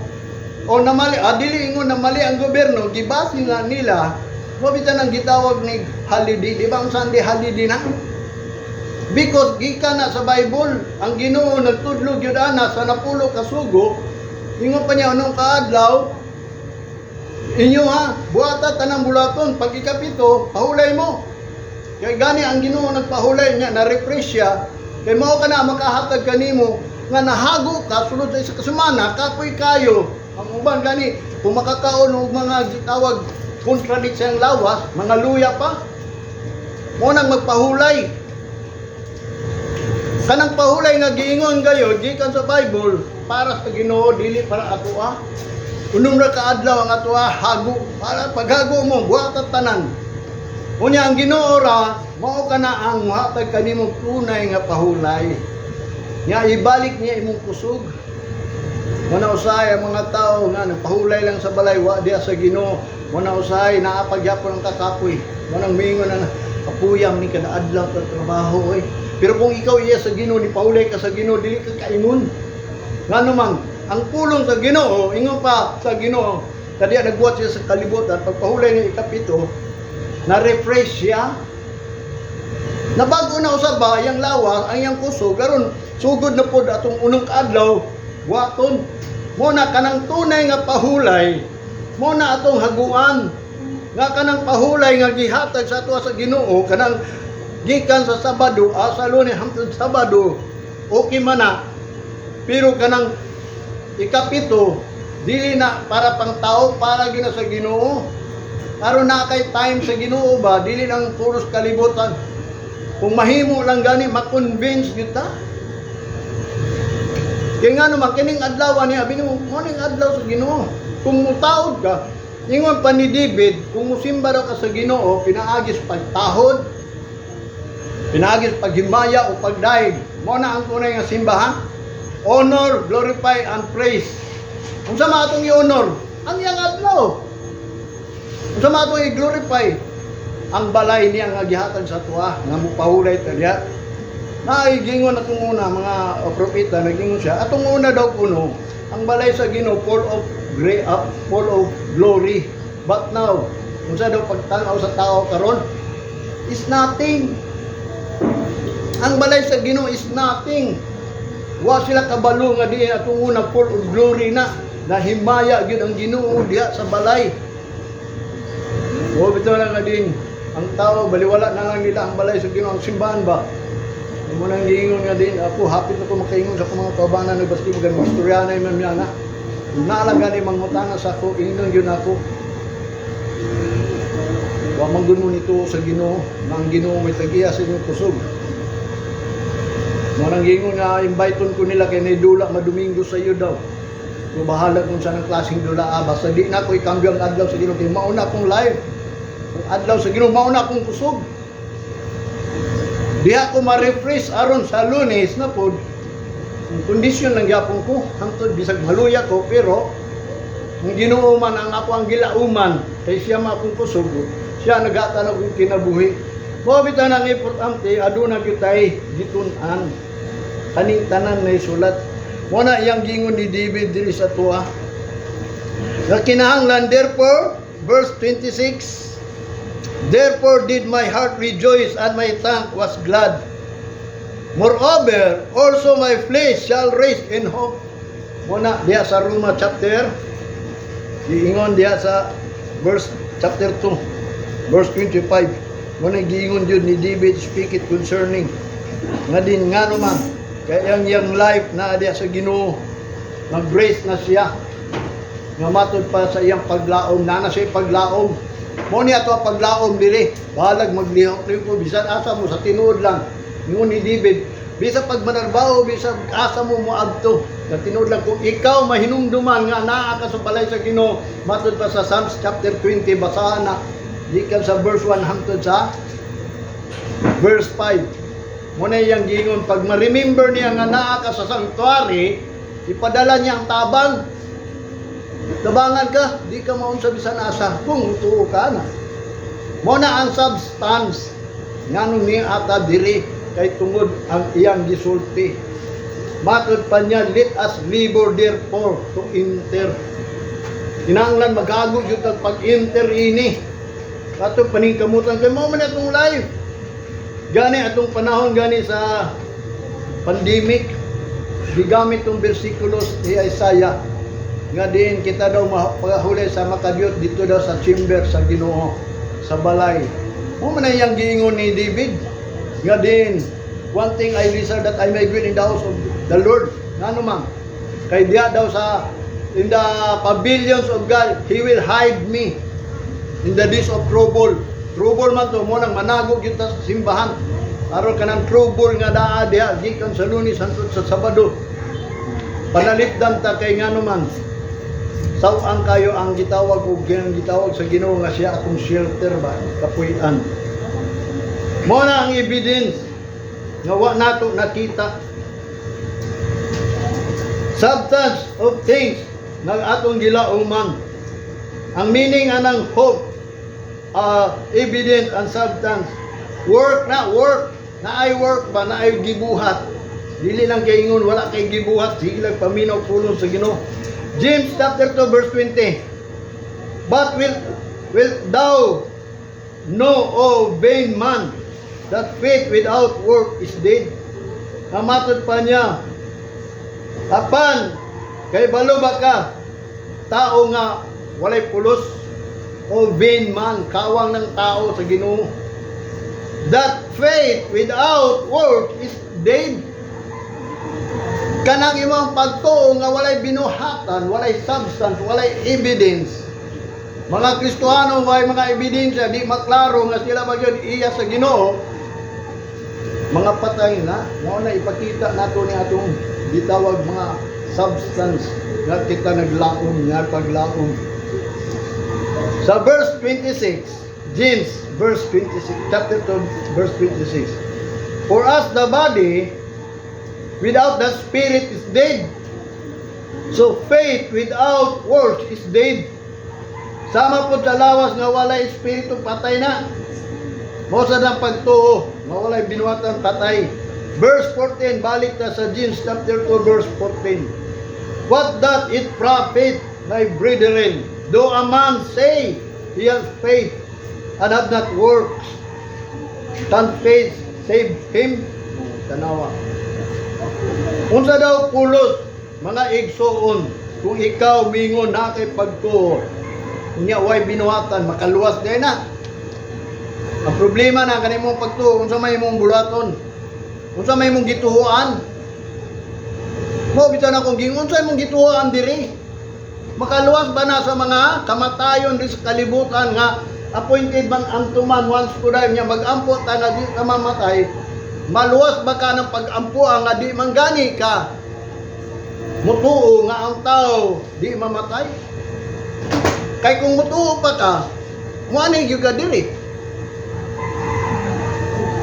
o na mali, dili ingon na mali ang gobyerno, gibase nga nila, mabitan ang gitawag ni holiday, di ba ang Sunday holiday na? Because gikan na sa Bible, ang Ginoo nagtudlo gyud ana sa napulo ka sugo, ingon pa niya anong kaadlaw, inyo buhata tanang bulaton, pag ikapito, pahulay mo. Kaya gani ang Ginoo nagpahulay niya, na-refresh siya, kaya mao ka na makahatag kanimo nga nahago ka sulod sa isa ka semana, kapoy kayo. Ang uban gani, kung makakaon og mga gitawag contradiction lawas, mga luya pa. Mo nang magpahulay. Kanang pahulay nga giingon gayo gikan sa Bible para sa Ginoo, dili para ato Unong ra kaadlaw ang ato hago, para paghago mo buhat at tanan. Unya ang Ginoo ra mao kana ang hatag kanimo tunay nga pahulay. Nya ibalik niya imong kusog. Muna usahay ang mga tao nga nagpahulay lang sa balay, wa diya sa Ginoo. Muna usahay naapagyapon ang kakapoy. Munang mingon na kapuyang ni kada adlaw sa trabaho Pero kung ikaw iya sa Ginoo, ni pahulay ka sa Ginoo, dili ka kaingon. Ngano man, ang pulong sa Ginoo, ingon pa sa Ginoo, kadiya nagbuhat siya sa kalibutan, pagpahulay ng ikapito, na-refresh siya. Nabago na usab ba yang lawas, ang yang kusog, karon sugod na pod atong unang adlaw, waton. Mo na kanang tunay nga pahulay, mo na atong haguan. Nga kanang pahulay nga gihatag sa ato sa Ginoo, kanang gikan sa Sabado, sa Lunes hangtod Sabado, okay man na. Pero kanang ikapito, dili na para pang tao, para gina sa Ginoo. Aron na kay time sa Ginoo ba, dili lang puros kalibutan. Kung mahimo lang gani, ma-convince kita. Kaya nga naman, kining adlaw niya, mo ning adlaw sa Ginoo. Kung mutaod ka, ingon pa ni David, kung musimba daw ka sa Ginoo, pinaagis pagtahod, pinaagis paghimaya o pagdaig. Mo na ang tunay nga simbahan. Honor, glorify, and praise. Kung sa mga itong i-honor, ang iyang adlaw. Kung sa mga itong i-glorify, ang balay niya nga gihatag sa tuwa, nga mupahulay taliya. Naigingon atong una, mga propeta, nagingon siya, atong una daw kuno, ang balay sa Ginoo full of glory. But now, kung sa daw pagtanaw sa tao karon, is nothing. Ang balay sa Ginoo is nothing. Wa sila kabalo nga di atong una full of glory na himaya gyud ang Ginoo diha sa balay. O bitaw na nga din ang tao baliwala na lang nila ang balay sa Ginoo, ang simbahan ba. Mo nang giingon nga din ako, hapit na ko makaingon sa mga kaubanan ng baski mga istoryanay man niya na. Naalang gani mangutana sa ako, inon yun ako. Wa man gud mo nito sa Ginoo, nang Ginoo may tagiya sa inyong kusog. Mo nang giingon nga inviteon ko nila kay nay dula madomingo sa iyo daw. So bahala kung saan ang klaseng dula basta di na ko ikambyo ang adlaw sa Ginoo kay mauna akong live. Ang adlaw sa Ginoo mauna akong kusog. Di ako ma-refresh aron sa Lunes na pod. Ang kondisyon lang gyapon ko, hangtod bisag maluya ko, pero ang Ginoo man ang ako ang gilauman, kay siya ma akong kusog. Siya nagatan og kinabuhi. Mo bitaw nang importante aduna gyud tay gitun-an. Kaning tanan na isulat. Mo na iyang gingon ni David diri sa tuwa. Nga kinahanglan therefore, verse 26, therefore did my heart rejoice and my tongue was glad. Moreover, also my flesh shall rest in hope. Muna diya sa Roma chapter, giingon diya sa verse chapter 2, verse 25. Muna giingon yun ni David, speak it concerning. Nga din nga naman, kaya yung life na diya sa Ginoo, mag-grace na siya. Nga matod pa sa iyang paglaom, na siya paglaom. Mo niya to paglaom diri, balag maglihok-lihok ko, bisan asa mo sa tinuod lang. Ngunit ni David, bisa pag manarbaho, bisa asa mo moadto. Na tinuod lang kung ikaw mahinumduman nga naa ka sa balay sa Ginoo, matod pa sa Psalms chapter 20, basahan na gikan sa verse 1 hangtod sa verse 5. Muna yang giingon, pag ma-remember niya nga naa ka sa sanctuary, ipadala niya ang tabang. Tabangan ka, di ka maunsa bisan asa kung tuo ka na. Muna ang substance nganong ni ata diri kay tungod ang iyang gisulti. Matod pa niya, let us labor therefore to enter. Kinahanglan magagod yung pag-enter ini. Kato paningkamutan kay mo man atong life. Gani atong panahon gani sa pandemic, gigamit tong bersikulos ni Isaiah nga din kita daw magahuli sa makadyot dito daw sa chamber sa Ginoo, sa balay. Mo man yang giingon ni David nga din, one thing I desire that I may dwell in the house of the Lord. Ngano man, kay diya daw sa in the pavilions of God, He will hide me in the days of trouble. Trouble man to, mo nang managog yun sa simbahan. Aron ka ng trouble nga daa diya, gikan sa Lunes hangtod sa Sabado. Panalipdan ta kay ngano man, sawang kayo ang gitawag o gitawag sa Ginoo nga siya atong shelter ba, kapuy-an. Mo na ang evidence nga wa nato nakita. Substance of things nga atong gilauman. Ang meaning anang hope, evidence and substance. Work na work, na ay work ba, na ay gibuhat. Dili lang kay ingon wala kay gibuhat, sige lang paminaw pulong sa Ginoo. James chapter 2 verse 20. But will thou know, O vain man, that faith without work is dead? Namatod pa niya, apan kay balo ba ka tao nga walay pulos, o vain man, kawang ng tao sa Ginoo, that faith without work is dead. Kanang imong pagtuo nga walay binuhatan, walay substance, walay evidence. Mga Kristohano way mga ebidensya, di maklaro nga sila magyud iya sa Ginoo, mga patay na. Mao na ipakita nato ni atong gitawag mga substance nga kita naglaom, nga paglaom. Sa verse 26, James verse 26, chapter 2 verse 26. For us the body without the spirit is dead, so faith without works is dead. Sama po sa lawas nga walay espiritu, patay na. Mosa ng pagtuo, mawalay binuhatan, patay. Verse 14, balik ta sa James chapter 2 verse 14. What doth it profit, my brethren, though a man say he has faith and have not works? Can faith save him? Tanawa. Unsa daw pulos, mga igsoon, kung ikaw mingon na kay pagtuo, unya way binuhatan, makaluwas day na. Ang problema na kanimong pagtuo, unsa may mong bulaton, unsa may mong gituhuan. Mo bisan akong gingon, unsa mong gituhuan diri? Makaluwas ba na sa mga kamatayon di sa kalibutan nga appointed man ang tuman once to die niya mag-ampo ta nga di ka mamatay? Maluwas ba ka ng pag-ampo nga di manggani ka? Mutuo nga ang tao di mamatay? Kay kung mutuo pa ka, muani gyud ka diri.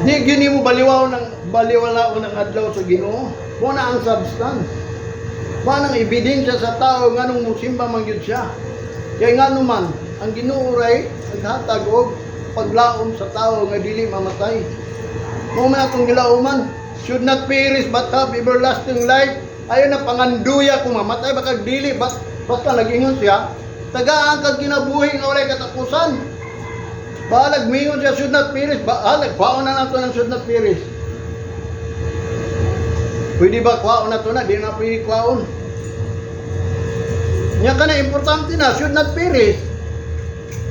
Di gyud mo baliwala ng adlaw sa Ginoo. Mo na ang substance. Mo nang ebidensya sa tao nganong musimba man gyud siya. Kay ngano man ang Ginoo ray naghatag og paglaom sa tao nga dili mamatay. Mo man atong gilauman, should not perish but have everlasting life. Ayon na panganduya kung mamatay baka dili basta nag-ingon siya. Tagaan kag kinabuhi nga walay katapusan. Balag mingon siya should not perish. Balag baon na nato ng should not perish. Pwede ba kwaon na to na? Di na pwede kwaon. Nya ka na, importante na, should not perish.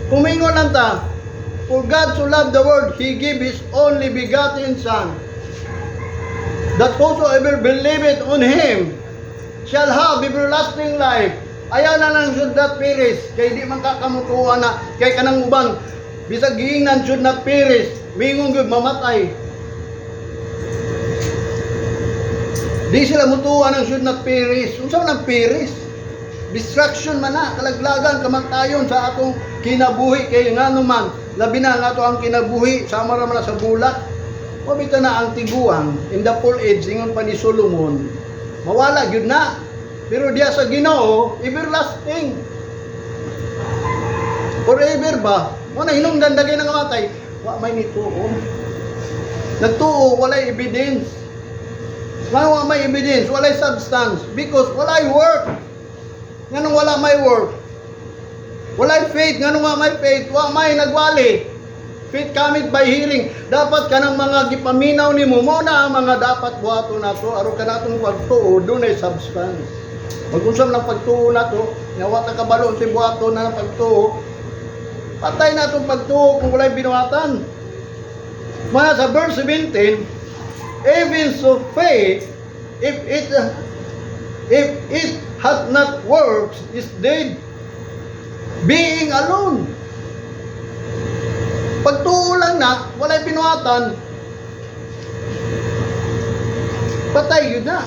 Pumingon lang ta, for God so loved the world, He gave His only begotten Son, that whosoever believeth on Him shall have everlasting life. Ayaw na lang should not perish. Kay di man kakamutuan na. Kay kanang uban. Bisag giingnan should not perish. Mingon gyud mamatay. Di sila mutuan ng should not perish. Unsa man ang perish? Distraction man na. Kalaglagan kamatayon sa atong kinabuhi. Kay ngano man. Labi na nga ato ang kinabuhi. Sama ra man na sa bulak. Mabita na ang tiguang. In the full age. Ingon pa ni Solomon. Mawala gyud na. Pero diya sa Ginoo, everlasting. Forever ba? Mo na hinungdan dagay nga matay. Wa may nituo. Nagtuo walay evidence. Wa may evidence, walay substance because walay work. Nganong wala may work? Walay faith, nganong nga may faith? Wa may nagwali. Faith cometh by hearing. Dapat kanang mga gipaminaw nimo mo na ang mga dapat buhaton nato aron kanatong pagtuo dunay substance. Mag-usap ng pagtuo nato, nawa ta kabalo sa buhaton na ng pagtuo. Patay na itong pagtuo kung walay binuhatan. Mga sa verse 17, even so faith, if it hath not works, is dead, being alone. Pagtuo lang na, walay binuhatan, patay yun na.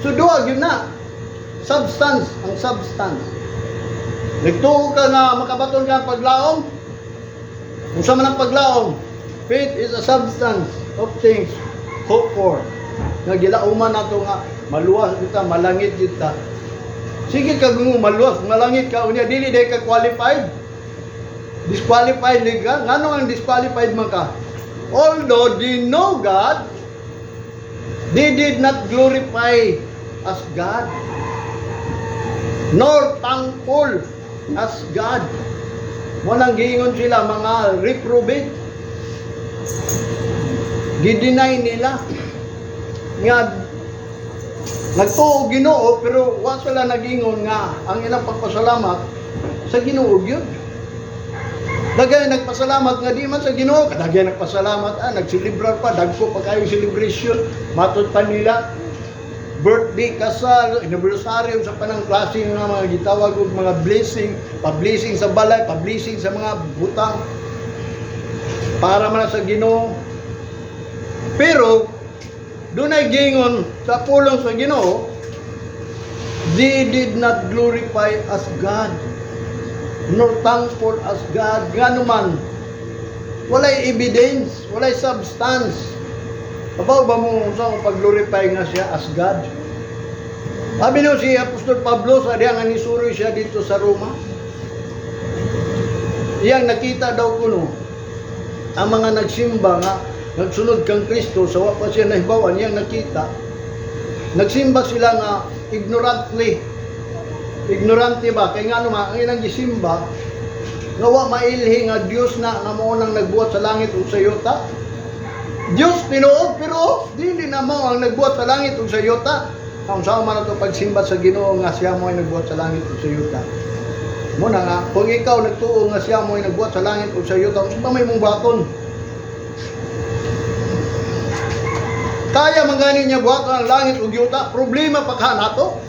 Suduag yun na. Substance, ang substance. Nagtuo ka nga, makabaton ka paglaom. Kung sa man ang paglaom, faith is a substance of things hoped for. Nagilauman nato nga, maluwas kita, malangit kita. Sige ka kung maluwas, malangit ka, unya, dili day ka qualified. Disqualified ka. Ngano ang disqualified man ka? Although they know God, they did not glorify as God, nor thankful as God. Walang giingon sila mga reprobate. Gidinay nila nga nagtuo Ginoo pero wa sila nagingon nga ang ilang pagpasalamat sa Ginoo gyud. Dagay nagpasalamat nga di man sa Ginoo, kadagay nagpasalamat nagselebrar pa, dagko pa kayo celebration, matud pa nila birthday, kasal, anniversary sa panang klase ng mga gitawag og mga blessing, pa-blessing sa balay, pa-blessing sa mga butang para man sa Ginoo. Pero dunay gingon sa pulong sa Ginoo, they did not glorify as God, nor thankful as God. Ngano man, walay evidence, walay substance. Abaw ba mo sa pag-glorify nga siya as God? Sabi nyo si Apostol Pablo sa diya nga nisuroy siya dito sa Roma. Iyang nakita daw kuno ang mga nagsimba nga nagsunod kang Kristo sa wa pa siya nahibawan, iyang nakita. Nagsimba sila nga ignorantly. Ignorante ba? Kaya nga naman, ang ilang gisimba nga wa mailhi nga Dios na nga mao nang nagbuhat sa langit ug sa yuta. Diyos tinuod pero dili na mo ang nagbuhat sa langit ug sa yuta. Kung saan man ito pagsimba sa Ginoo nga siya mo ay nagbuhat sa langit ug sa yuta. Muna nga, kung ikaw nagtuo nga siya mo ay nagbuhat sa langit ug sa yuta, unsa may mong baton? Kaya mangani niya buhat ang langit ug yuta, problema pa ka nato.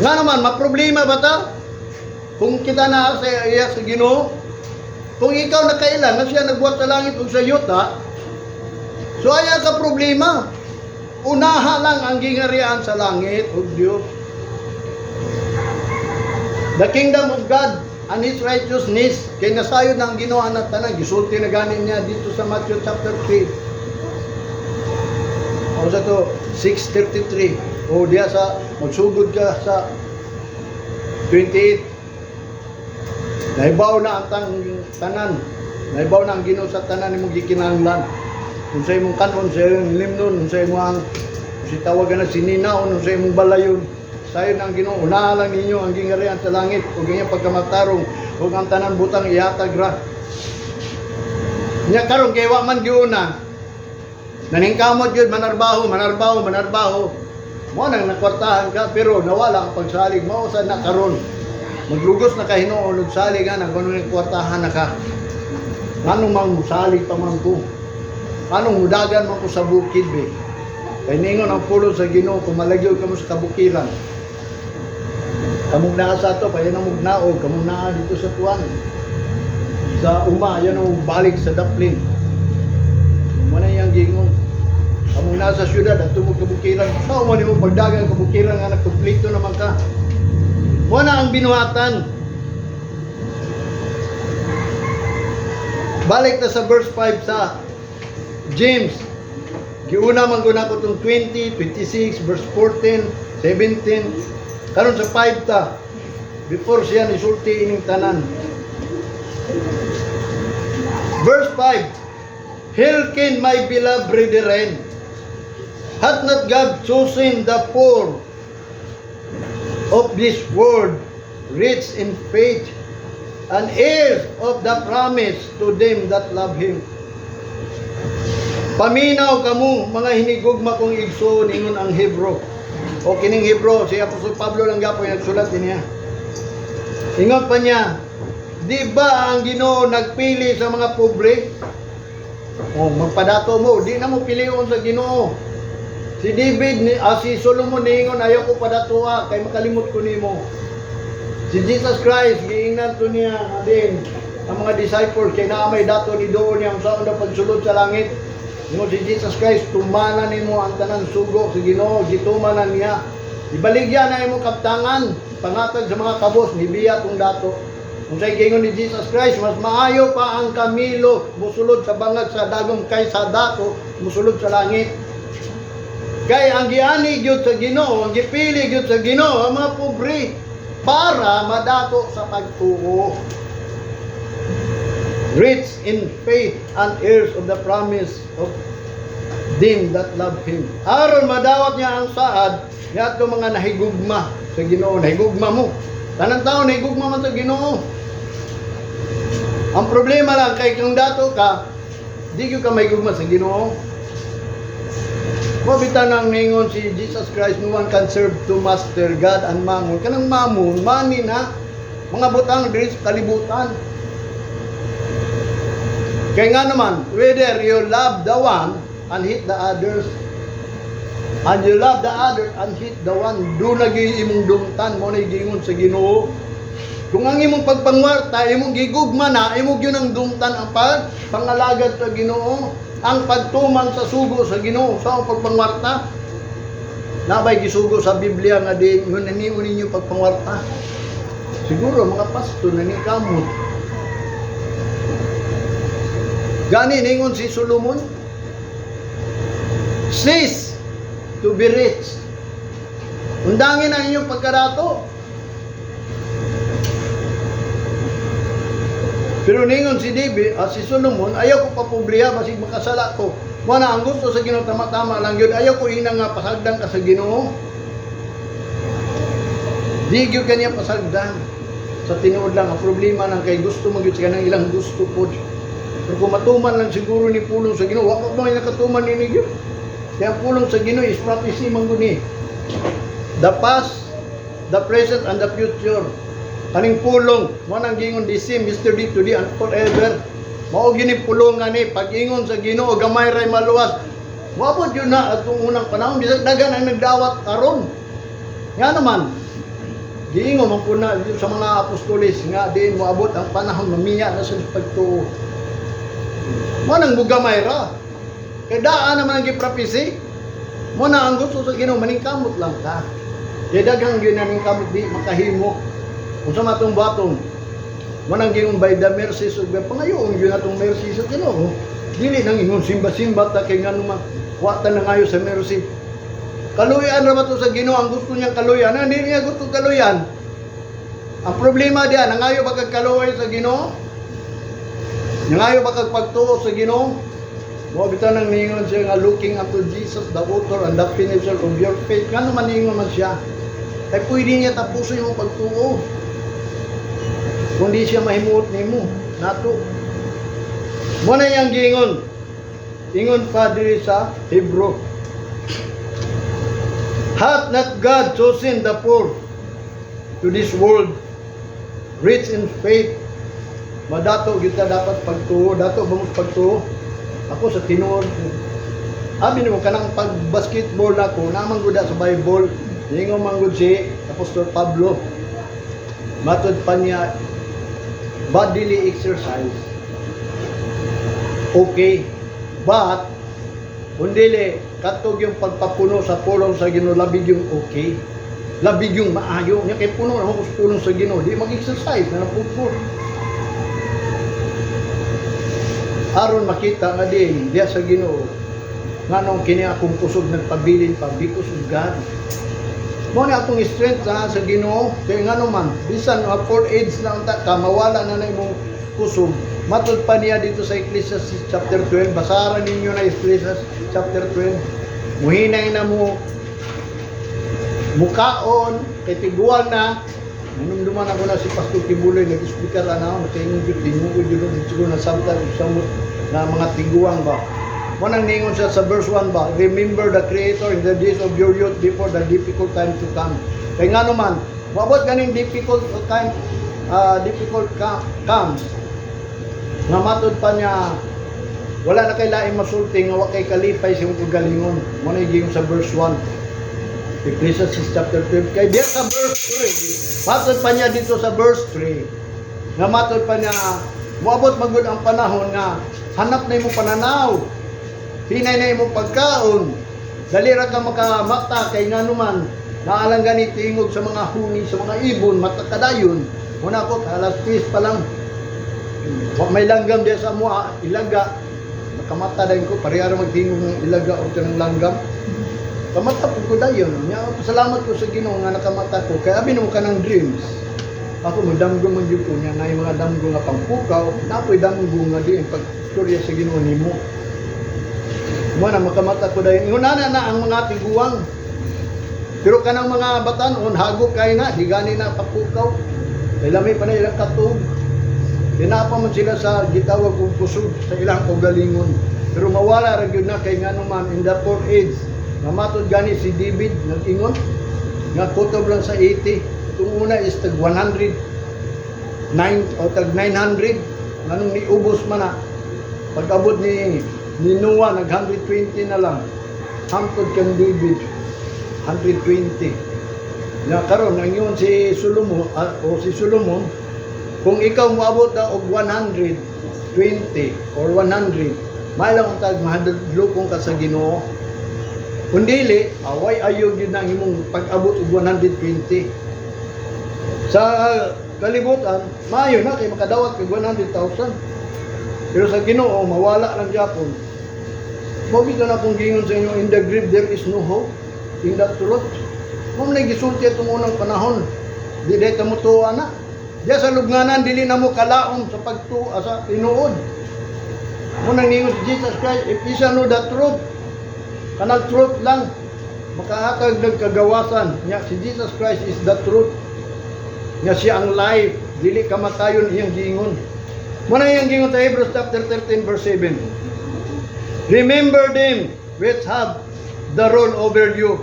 Nga naman, maproblema ba ta? Kung kita na sa iya sa Ginoo, kung ikaw nakailan na siya nagbuhat sa langit ug sa yuta, so aya ka problema. Unaha lang ang gingarian sa langit ug Dios. The kingdom of God and His righteousness, kay nasayod ng Ginoo ang tanan, gisulti na ganin niya dito sa Matthew chapter 3. O sa to 6:33. O diya sa magsugod ka sa 28. Naibaw na ang tanan. Naibaw na ang Ginoo sa tanan nimong gikinahanglan. Kung sa imong kanon, sa imong limnon, kung sa imong si tawagan na sininaon, kung sa imong balayon, sayon ang Ginoo, unahan lang ninyo ang gingarian sa langit, o ganyan pagkamatarong, o ang tanan butang ihatag ra. Nya karon kay wa man giuna. Naningkamot yun, manarbaho. Mo nang nakwartahan ka, pero nawala ang pagsalig. Mao sa nakaron. Maglugos na ka Hinuon og salig ana kuno ning kwartahan na ka. Anong mang salig pa man ko? Anong mudagan man ko sa bukid be? Kay ningon ang pulo sa Ginoo kung malagyo ka mo sa kabukiran. Kamong naa sa to, kaya nang mugnaog, kamong naa dito sa tuwan. Sa uma, yan ang balik sa daplin. Muna yung gingon. Kamong naa sa syudad at tumog kabukiran. Sao mo ni mo pagdagang kabukiran nga nagkumplito naman ka. Muna ang binuhatan. Balik na sa verse 5 sa James. Giuna man guna ko itong 20, 26, verse 14, 17. Karon sa 5 ta. Before siya nisulti ining tanan. Verse 5. Hearken, my beloved brethren. Hath not God chosen the poor of this world, rich in faith, and heirs of the promise to them that love Him? Paminaw kamo mga hinigugma kong igsoon ingon ang Hebro. O kining Hebro, si Apostol Pablo lang gapo yung nagsulat niya. Ingon pa niya, di ba ang Ginoo nagpili sa mga pobre? O magpadato mo, di na mo pilion sa Ginoo. Si David, si Solomon ningon, ayaw ko padatoa, kay makalimot ko nimo. Si Jesus Christ, giingnan to niya din ang mga disciples, kay naamay dato ni doon niya, ang saan na pagsulod sa langit. Ingon si Jesus Christ, tumanan nimo ang tanan sugo sa Ginoo, gitumanan niya. Ibaligya na imo kaptangan, pangatag sa mga kabos, nibiya tong dato. Kung sa'y gingon ni Jesus Christ, mas maayo pa ang kamilo musulod sa bangag sa dagom kaysa dato musulod sa langit. Kaya ang giani gyud sa Ginoo, ang gipili gyud sa Ginoo ang mga pobre para madato sa pagtuo. Rich in faith and heirs of the promise of them that love Him. Aron madawat niya ang saad, niya ito mga nahigugma sa Ginoo. Nahigugma mo. Tanang tao, nahigugma man sa Ginoo. Ang problema lang, kay kung dato ka, di ka mahigugma sa Ginoo. Mabitan ang ningon si Jesus Christ, no one can serve two master, God and Mammon. Kanang Mammon, money na, mga butang diri sa kalibutan. Kaya nga naman, whether you love the one and hate the others, and you love the other and hate the one, do lagi imong dumtan mo na igingon sa Ginoo. Kung ang imong pagpangwarta, imong gigugma na, imong yun ang dumtan ang pangalagad sa Ginoo, ang pagtuman sa sugo sa Ginoo, sa pagpangwarta. Nabay gisugo sa Biblia nga din, yun naniun ninyo pagpangwarta. Siguro mga pasto nanikamot. Gani ningon si Solomon, cease to be rich. Undangin ang inyong pagkarato. Pero ningon si David, si Solomon, ayaw ko papubliya, basig makasala ko. Wala, ang gusto sa Ginoo, tama-tama lang yun. Ayaw ko ina nga pasagdan ka sa Ginoo. Di yun kanya pasagdan. Sa tinuod lang, ang problema lang kay gusto mag-yun siya ng ilang gusto po. Pero kung matuman lang siguro ni pulong sa Ginoo, wako mo yung nakatuman ni Ginoo. Kaya pulong sa Ginoo is prophecy mangguni. The past, the present, and the future. Kaning pulong, mo nang gingon the same, yesterday, today, and forever. Mao gini pulongan ni pag-ingon sa Ginoo, gamay ray maluwas. Wapod yun na atong unang panahon, bisag dagan ang nagdawat aron. Nga naman, giingon man puna sa mga apostolis nga diin moabot ang panahon mamiya na sa pagtuo. Mo nang bugamay ra. Kaya daan naman ang giprapisi. Mo na ang gusto sa Ginoo maningkamot lang ka. Kaya daghang ginaning kamot di makahimo. Kung sa matong batong, mo nang gingon by the mercies of God, pangayoon yun atong mercy sa Ginoo. Dili nang ingon simba-simba ta kay ngano man wata na ngayo sa mercy. Kaluyan ra ba to sa Ginoo, ang gusto niyang kaluyan, hindi niya gusto kaluyan. Ang problema diyan, nangayo ba kag kaluoy sa Ginoo? Nangayo ba kag pagtuo sa Ginoo? Mo bitaw nang ningon siya nga looking unto Jesus, the author and the finisher of your faith. Ngano man ningon man siya? Ay pwede niya tapusin yung pagtuo. Kung di siya mahimuot nimo, nato. Mo na yang gingon. Ingon pa diri sa Hebrew. Hath not God chosen the poor to this world, rich in faith? Madato kita dapat pagtuo, dato ba mo pagtuo? Ako sa tinuod. Abi nimo kanang pag-basketball nako, naman gud sa Bible. Ingon man gud si Apostol Pablo. Matod pa niya, bodily exercise, okay. But, kundili, katog yung pagpapuno sa pulong sa Ginoo, labig yung okay. Labig yung maayo. Nya kay puno na sa pulong sa Ginoo, di mag-exercise na napupur. Aron makita nga din, diya sa Ginoo, nganong kini akong kusog nagpabilin pa, because of God. Mo na atong strength sa Ginoo, kay ngano man, bisan for age na unta ka, mawala na na imong kusog. Matod pa niya dito sa Ecclesiastes chapter 12, basaran ninyo na Ecclesiastes chapter 12. Muhinay na mo mukaon, kay tiguan na. Nanumduman ako na si Pastor Tibuloy, nag-speaker na ako, nakaingon yun, tinugod yun, siguro na samtang na mga tiguang ba. Munang ningon siya sa verse 1 ba, remember the Creator in the days of your youth before the difficult time to come. Kaya nga naman, mabot ganing difficult time, comes. Nga matod pa niya, wala na kay laing masulti, nga wa kay kalipay siyang kagalingon. Muna yung sa verse 1. Ecclesiastes chapter 12. Kaya diya sa verse 3, matod pa niya dito sa verse 3, nga matod pa niya, muabot magud ang panahon nga, hanap na mo pananaw. Hinay na imong pagkaon, dali ra ka makamata kay nganuman naalang ganit tingog sa mga huni, sa mga ibon, matakadayon. Muna ko alas 10 pa lang. Wa may langgam diya sa mua, ilaga. Makamata dayon ko parehara magtingog ng ilaga o ng langgam. Kamata pud ko dayon. Nya salamat ko sa Ginoo nga nakamata ko. Kay abi mo kanang dreams. Ako madamgo man jud ko nya nay mga damgo nga pangpukaw, napoy damgo nga di pag istorya sa Ginoo nimo. Muna makamata ko dahil ingunana na ang mga tiguang. Pero kanang mga batanon, hagok kay na, di gani na papukaw. Ilami pa na ilang katog. Dinapa man sila sa gitawag kong kusog sa ilang kaugalingon. Pero mawala ra gyud na kay nganuman in the poor age. Namatod gani si David nag-ingon nga kutob lang sa 80. Itong una is tag 100 o tag 900. Nganong niubos man na. Pag-abot ni Noah nag 120 na lang. Hangtod kang David 120. Na karon ang yun si Solomon si Solomon, kung ikaw moabot na og 120 or 100, may lang tag mahadlokong ka sa Ginoo. Kundili away ayo gyud nang imong pag-abot og 120. Sa kalibutan, maayo na kay makadawat kag 100,000. Pero sa Ginoo mawala lang gyapon. Mabito na kung gingon sa inyo, in the grave there is no hope. In that truth. Mong nagisulti itong unang panahon. Di dahi tamutuwa na. Diya sa lugnanan, dili na mo kalaom sa pagtuwa sa tinuod. Mong nangingon si Jesus Christ, if you know the truth, kanang truth lang, makahatag ng kagawasan. Nya, si Jesus Christ is the truth. Nya siya ang life. Dili kamatayon iyang gingon. Muna iyang gingon sa Hebrews chapter 13 verse 7. Remember them which have the rule over you,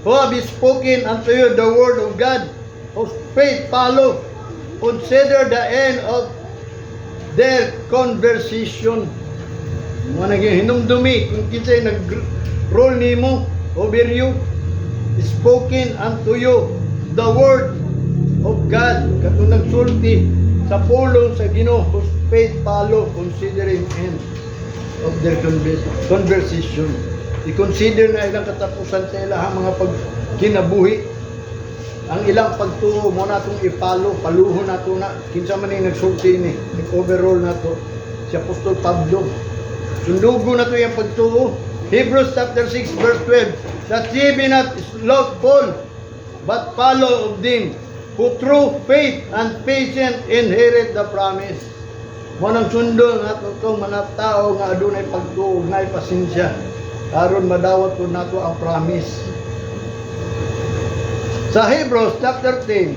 who have spoken unto you the word of God, whose faith follow. Consider the end of their conversation. Mga naging hinumdumi, kung kinsay nag-rule nimo over you, spoken unto you the word of God. Katong nagsulti sa pulong sa Ginoo, whose faith follow, considering end of their conversation. I-consider na ilang katapusan sa ilang mga pagkinabuhi. Ang ilang pagtuo mo na itong ipalo, paluho na ito na. Kinsa man yung nagsulti ni, nag-overall na ito. Si Apostol Pablo. Sundugo na ito yung pagtuo. Hebrews chapter 6 verse 12. That ye be not slothful, but follow of them who through faith and patience inherit the promise. Manang sundo nga itong mga tao nga adunay pagtuo, nga pasensya. Karon madawat po nato ang promise. Sa Hebrews chapter 10,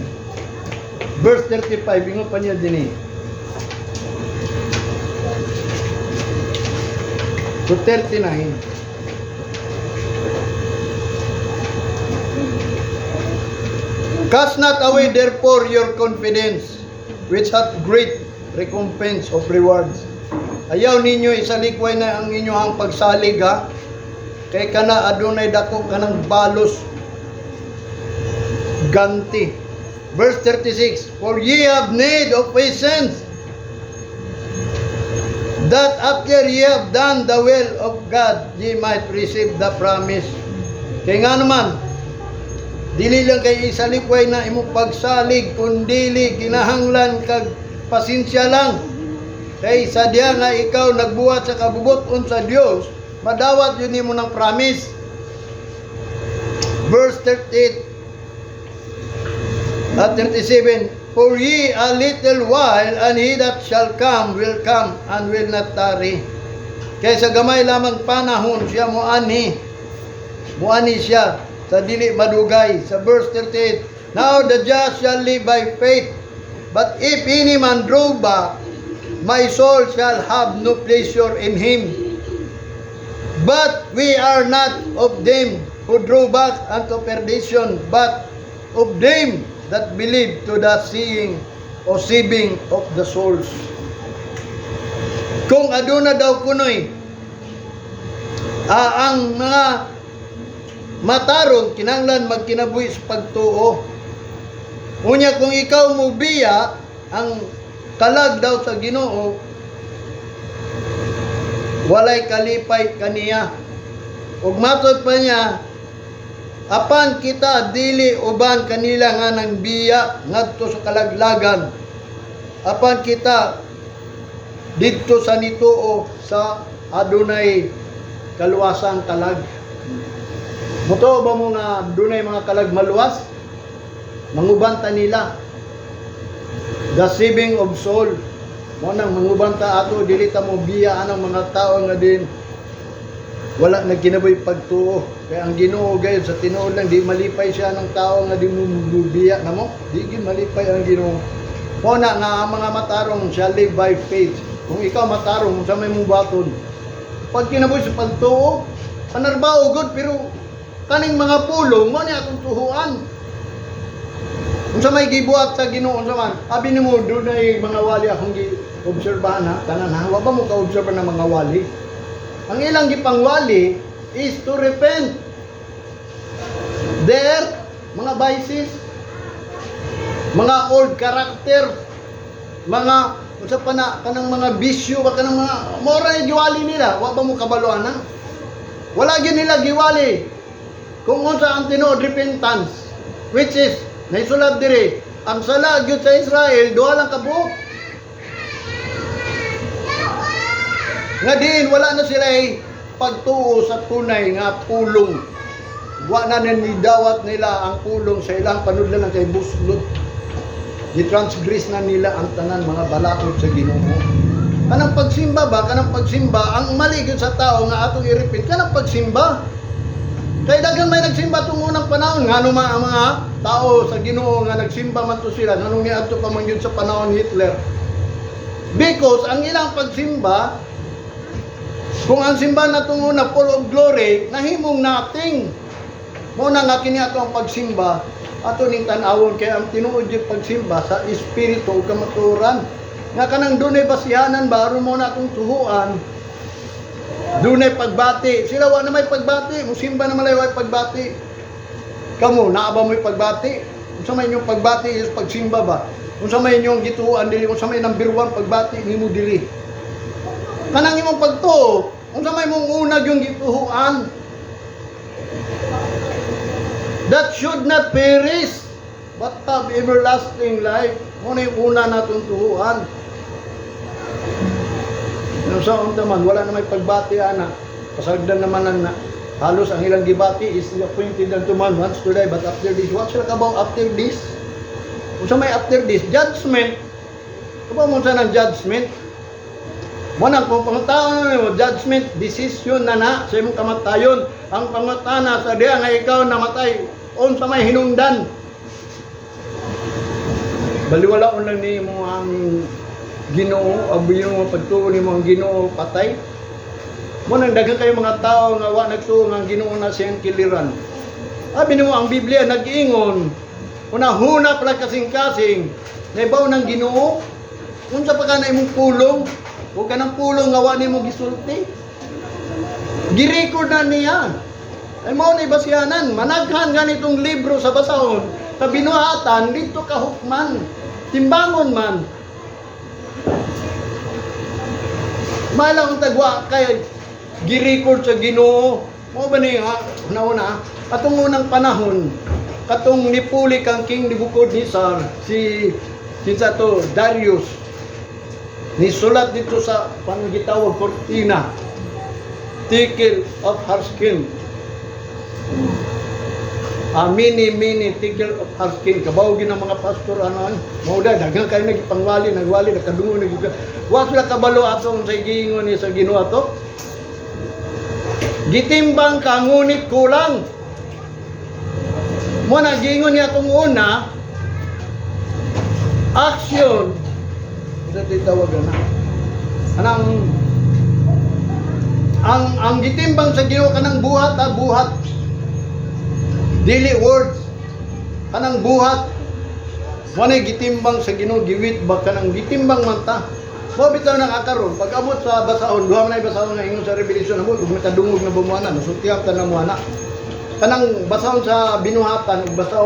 verse 35, ingon pa niya din to 39. Cast not away therefore your confidence, which hath great recompense of rewards. Ayaw ninyo isalikway na ang inyong pagsalig ha. Kay kana adunay dako kanang balos ganti. Verse 36, for ye have need of patience, that after ye have done the will of God, ye might receive the promise. Kaya nga naman, dili lang kay isalikway na imong pagsalig, kundili kinahanglan kag pasensya lang. Kay sadya nga ikaw nagbuhat sa kabubuton sa Dios, madawat yun nimo ng promise. Verse 38 at 37, for ye a little while, and he that shall come will come and will not tarry. Kaya sa gamay lamang panahon siya muani siya sa dili madugay. Sa verse 38, now the just shall live by faith, but if any man draw back, my soul shall have no pleasure in him. But we are not of them who draw back unto perdition, but of them that believe to the seeing o saving of the souls. Kung aduna daw kunoy ang mga matarong kinahanglan magkinabuhi sa pagtuo. Unya kung ikaw mo biya ang kalag daw sa Ginoo, walay kalipay kaniya. Ug matod pa niya, apan kita dili uban kanila nga nang biya ngadto sa kalaglagan, apan kita didto sa nituo sa adunay kaluwasang kalag. Muto ba mo nga dunay mga kalag maluwas? Mangubanta nila the saving of soul. Mo nang mangubanta ato dili ta mo biya anang mga tao nga din wala nagkinaboy pagtuo. Kaya ang Ginoo gayud sa tinuod lang di malipay siya ng tao nga di mo biya na mo. Di gid malipay ang Ginoo. Mo na nga ang mga matarong shall live by faith. Kung ikaw matarong sa may mong baton, pag kinaboy sa pagtuo, panarbaho good pero kaning mga pulong mo ni atong tuhuan. Unsa may gibuhat sa Ginoo man? Abi nimo dunay mga wali akong gi-obserbahan ha, tanan ha. Wa ba mo ka-obserba ng mga wali? Ang ilang gipangwali is to repent their mga vices, mga old character, mga unsa pa na kanang mga bisyo, ba kanang mga mora giwali nila. Wa ba mo kabaluan na? Wala gyud nila giwali. Kung unsa ang tinuod repentance, which is naisulat diri, ang sala gyud sa Israel duha lang ka buok. Nga din wala na sila pagtuo sa tunay nga pulong. Wa na nidawat nila ang pulong sa ilang panudlan kay buslot. Di-transgress na nila ang tanan mga balakod sa Ginoo. Kanang pagsimba ba, kanang pagsimba ang mali gyud sa tao nga atong i-repeat kanang pagsimba. Kay daghan may nagsimba tung unang panahon ngano man ang mga tao sa Ginoo nga nagsimba man to sila nganong niadto pa man gyud sa panahon Hitler. Because ang ilang pagsimba, kung ang simbahan na itong una, full of glory, nahimong nating. Muna nga kini ato ang pagsimba, ato ning tanawon, kaya ang tinuod yung pagsimba sa espiritu o kamaturan. Nga kanang dunay basihanan ba, aron mo na itong tuhuan, dunay pagbati. Sila wa na may pagbati, musimba na malayway pagbati. Kamu, naaba mo'y pagbati. Kung sa may inyong pagbati is pagsimba ba? Kung sa may inyong gituhuan dili, kung sa may number 1 pagbati, ni mo dili. Kanang imong pagtuo, kung sa may mong unag yung gituhuan, that should not perish, but have everlasting life. Muna yung una natong tuhuan. Nang sa naman, wala na may pagbati, anak. Pasagdan naman na halos ang ilang gibati is appointed unto man once to die, but after this, what shall about after this? Kung sa may after this, judgment. Kung mo sa ng judgment, Muna kung pangutaon mo, judgment, decision na na sa imong kamatayon. Ang pangutana sa diya nga ikaw namatay, on sa may hinungdan. Baliwalaon lang ni mo ang Ginoo, abi mo pagtuo ni mo ang Ginoo patay. Mo nang daghang kayo mga tao nga wa nagtuo nga Ginoo na siyang kiliran. Abi nimo ang Biblia nag-ingon, una-huna pala kasing-kasing, naibaw ng Ginoo, unsa pa ka na imong pulong, o ka ng pulong nga wa nimo gisulti. Gi-record na niya. Ay mo na ibasyanan, managhan ganitong libro sa basahon, sa binuhatan, dito kahukman, timbangon man. Malang tagwa kay gi-record sa Ginoo. Mo ba ni nauna atong unang panahon katong nipuli kang King Nebuchadnezzar si to Darius ni sulat dito sa panggitawag Cortina Tickle of Harskin. Mini Tickle of Harskin kabaw gid ng mga pastor ano mao daghang kay nagipangwali nakadungo wa sila kabalo atong sa giingon ni sa Ginoo ato. Gitimbang ka ngunit kulang. Mo na giingon niya kung una action sa titawag na ang gitimbang sa Ginoo kanang buhat buhat dili words kanang buhat mo na gitimbang sa Ginoo giwit ba kanang gitimbang man ta. Mo bitaw nang akaron pag abot sa basahon duha man ay basahon nga ingon sa Revelation amo ug makadungog na bumuana nasultihan ta na muana kanang basahon sa binuhatan ug basahon